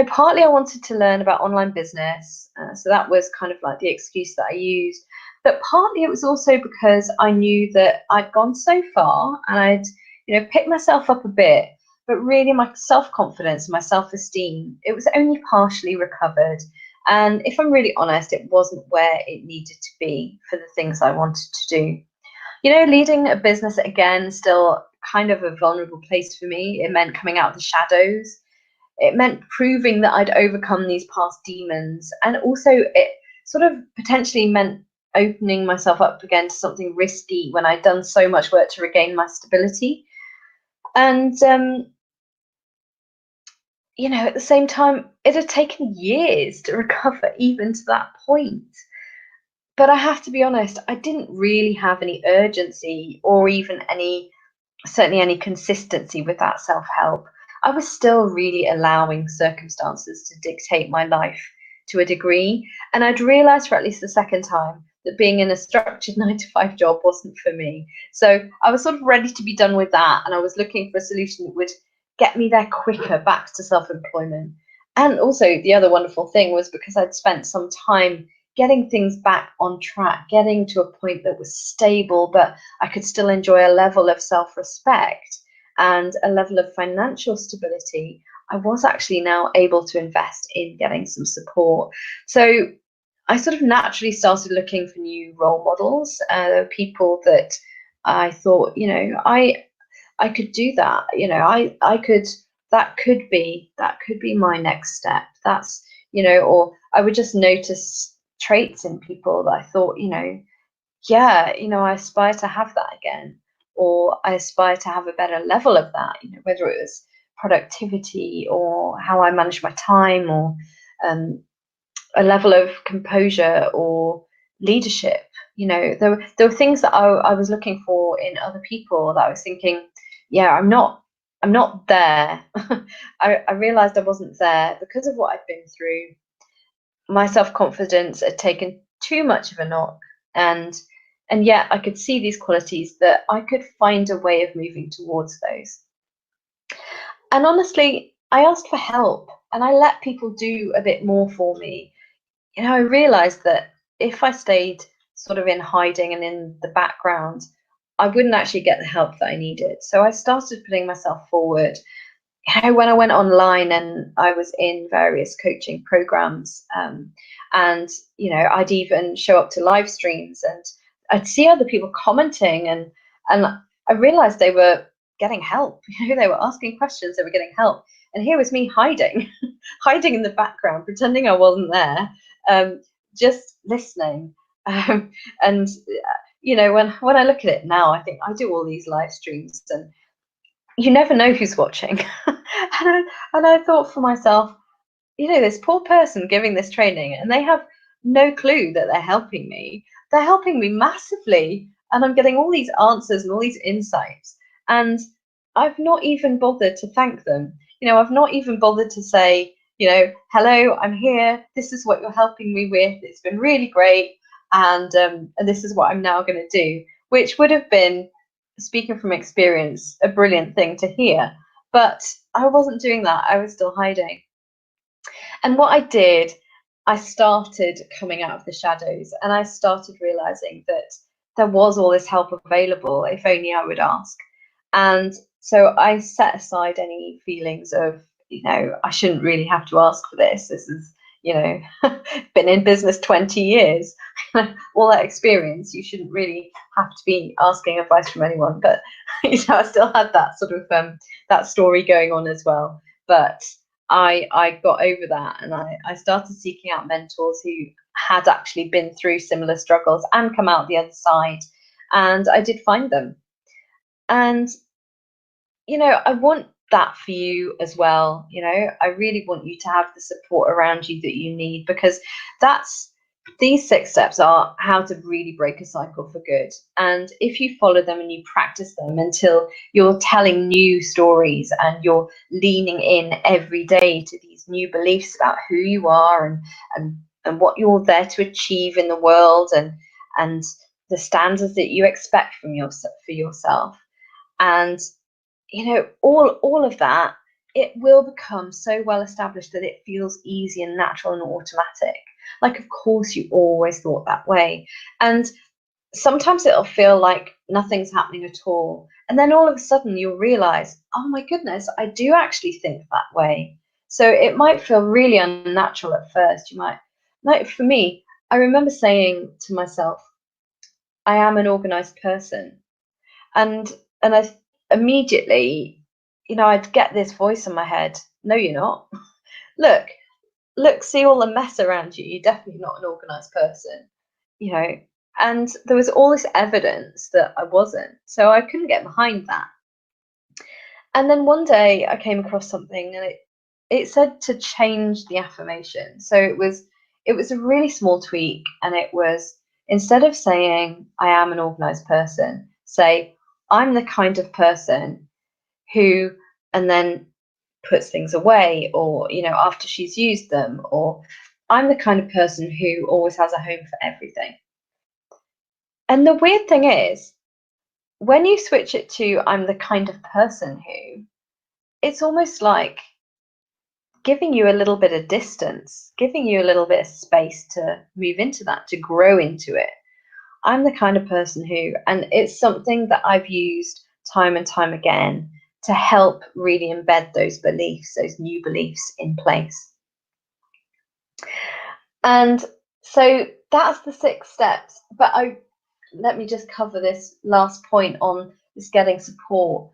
partly I wanted to learn about online business. So that was kind of like the excuse that I used. But partly it was also because I knew that I'd gone so far and I'd, picked myself up a bit, but really my self-confidence, my self-esteem, it was only partially recovered. And if I'm really honest, it wasn't where it needed to be for the things I wanted to do. Leading a business again, still kind of a vulnerable place for me. It meant coming out of the shadows. It meant proving that I'd overcome these past demons. And also it sort of potentially meant opening myself up again to something risky when I'd done so much work to regain my stability. And at the same time, it had taken years to recover even to that point. But I have to be honest, I didn't really have any urgency or even certainly any consistency with that self-help. I was still really allowing circumstances to dictate my life to a degree. And I'd realized for at least the second time that being in a structured 9 to 5 job wasn't for me. So I was sort of ready to be done with that. And I was looking for a solution that would get me there quicker back to self-employment. And also the other wonderful thing was because I'd spent some time getting things back on track, getting to a point that was stable, but I could still enjoy a level of self-respect and a level of financial stability, I was actually now able to invest in getting some support. So I sort of naturally started looking for new role models, people that I thought, I could do that. I could, that could be my next step. That's, or I would just notice traits in people that I thought, I aspire to have that again, or I aspire to have a better level of that, whether it was productivity or how I manage my time, or a level of composure or leadership. There were things that I was looking for in other people that I was thinking, yeah, I'm not there. I realized I wasn't there because of what I'd been through. My self-confidence had taken too much of a knock, and yet I could see these qualities that I could find a way of moving towards those. And honestly, I asked for help and I let people do a bit more for me. I realized that if I stayed sort of in hiding and in the background, I wouldn't actually get the help that I needed. So I started putting myself forward. When I went online and I was in various coaching programs, and I'd even show up to live streams and I'd see other people commenting, and I realized they were getting help. They were asking questions, they were getting help, and here was me hiding, hiding in the background, pretending I wasn't there, just listening. And when I look at it now, I think I do all these live streams and you never know who's watching. And I thought for myself, this poor person giving this training and they have no clue that they're helping me. They're helping me massively. And I'm getting all these answers and all these insights. And I've not even bothered to thank them. I've not even bothered to say, hello, I'm here. This is what you're helping me with. It's been really great. And this is what I'm now going to do, which would have been, speaking from experience, a brilliant thing to hear. But I wasn't doing that. I was still hiding. And what I did, I started coming out of the shadows and I started realizing that there was all this help available if only I would ask. And so I set aside any feelings of, I shouldn't really have to ask for this. This is, been in business 20 years, all that experience, you shouldn't really have to be asking advice from anyone. But, I still had that sort of, that story going on as well. But I got over that and I started seeking out mentors who had actually been through similar struggles and come out the other side. And I did find them. And, I want that for you as well. I really want you to have the support around you that you need, because these 6 steps are how to really break a cycle for good. And if you follow them and you practice them until you're telling new stories and you're leaning in every day to these new beliefs about who you are and what you're there to achieve in the world, and the standards that you expect from yourself, and all of that, it will become so well established that it feels easy and natural and automatic. Like, of course, you always thought that way. And sometimes it'll feel like nothing's happening at all. And then all of a sudden you'll realize, oh my goodness, I do actually think that way. So it might feel really unnatural at first. You might, like for me, I remember saying to myself, I am an organized person. And I immediately, I'd get this voice in my head. No, you're not. Look, see all the mess around you. You're definitely not an organized person. And there was all this evidence that I wasn't. So I couldn't get behind that. And then one day I came across something, and it said to change the affirmation. So it was a really small tweak, and it was, instead of saying I am an organized person, say I'm the kind of person who, and then puts things away, or after she's used them, or I'm the kind of person who always has a home for everything. And the weird thing is, when you switch it to I'm the kind of person who, it's almost like giving you a little bit of distance, giving you a little bit of space to move into that, to grow into it. I'm the kind of person who, and it's something that I've used time and time again to help really embed those beliefs, those new beliefs in place. And so that's the 6 steps. But let me just cover this last point on this getting support.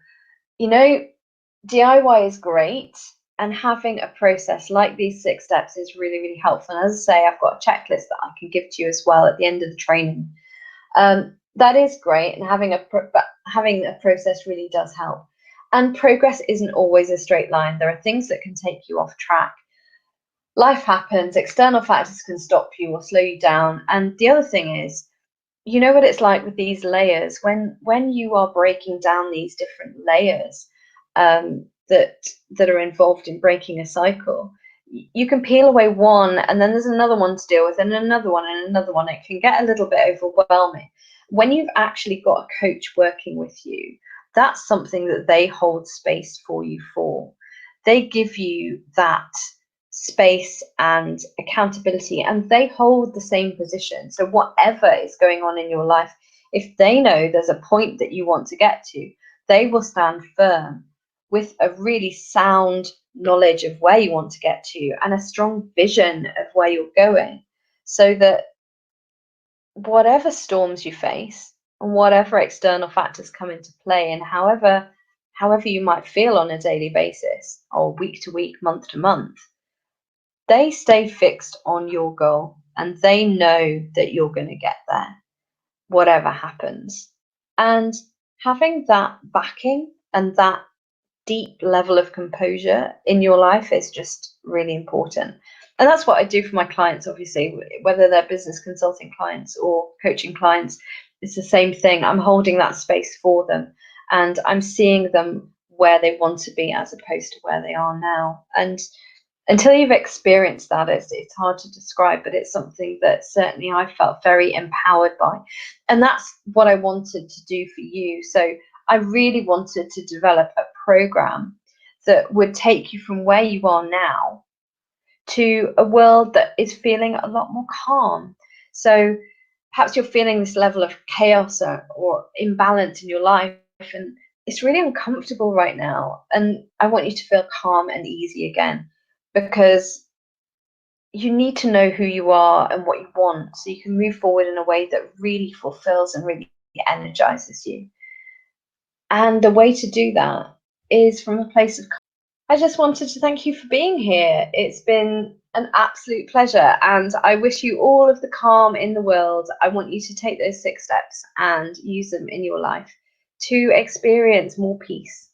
DIY is great, and having a process like these 6 steps is really, really helpful. And as I say, I've got a checklist that I can give to you as well at the end of the training. That is great, and having a process really does help. And progress isn't always a straight line. There are things that can take you off track. Life happens, external factors can stop you or slow you down. And the other thing is, you know what it's like with these layers, when you are breaking down these different layers that are involved in breaking a cycle, you can peel away one, and then there's another one to deal with, and another one, and another one. It can get a little bit overwhelming. When you've actually got a coach working with you, that's something that they hold space for you for. They give you that space and accountability, and they hold the same position. So whatever is going on in your life, if they know there's a point that you want to get to, they will stand firm with a really sound knowledge of where you want to get to and a strong vision of where you're going, so that whatever storms you face and whatever external factors come into play, and however you might feel on a daily basis or week to week, month to month, they stay fixed on your goal, and they know that you're going to get there, whatever happens. And having that backing and that deep level of composure in your life is just really important. And that's what I do for my clients, obviously, whether they're business consulting clients or coaching clients, it's the same thing. I'm holding that space for them, and I'm seeing them where they want to be as opposed to where they are now. And until you've experienced that, it's hard to describe, but it's something that certainly I felt very empowered by. And that's what I wanted to do for you. So I really wanted to develop a program that would take you from where you are now to a world that is feeling a lot more calm. So perhaps you're feeling this level of chaos or imbalance in your life, and it's really uncomfortable right now. And I want you to feel calm and easy again, because you need to know who you are and what you want, so you can move forward in a way that really fulfills and really energizes you. And the way to do that is from a place of. I just wanted to thank you for being here. It's been an absolute pleasure, and I wish you all of the calm in the world. I want you to take those 6 steps and use them in your life to experience more peace.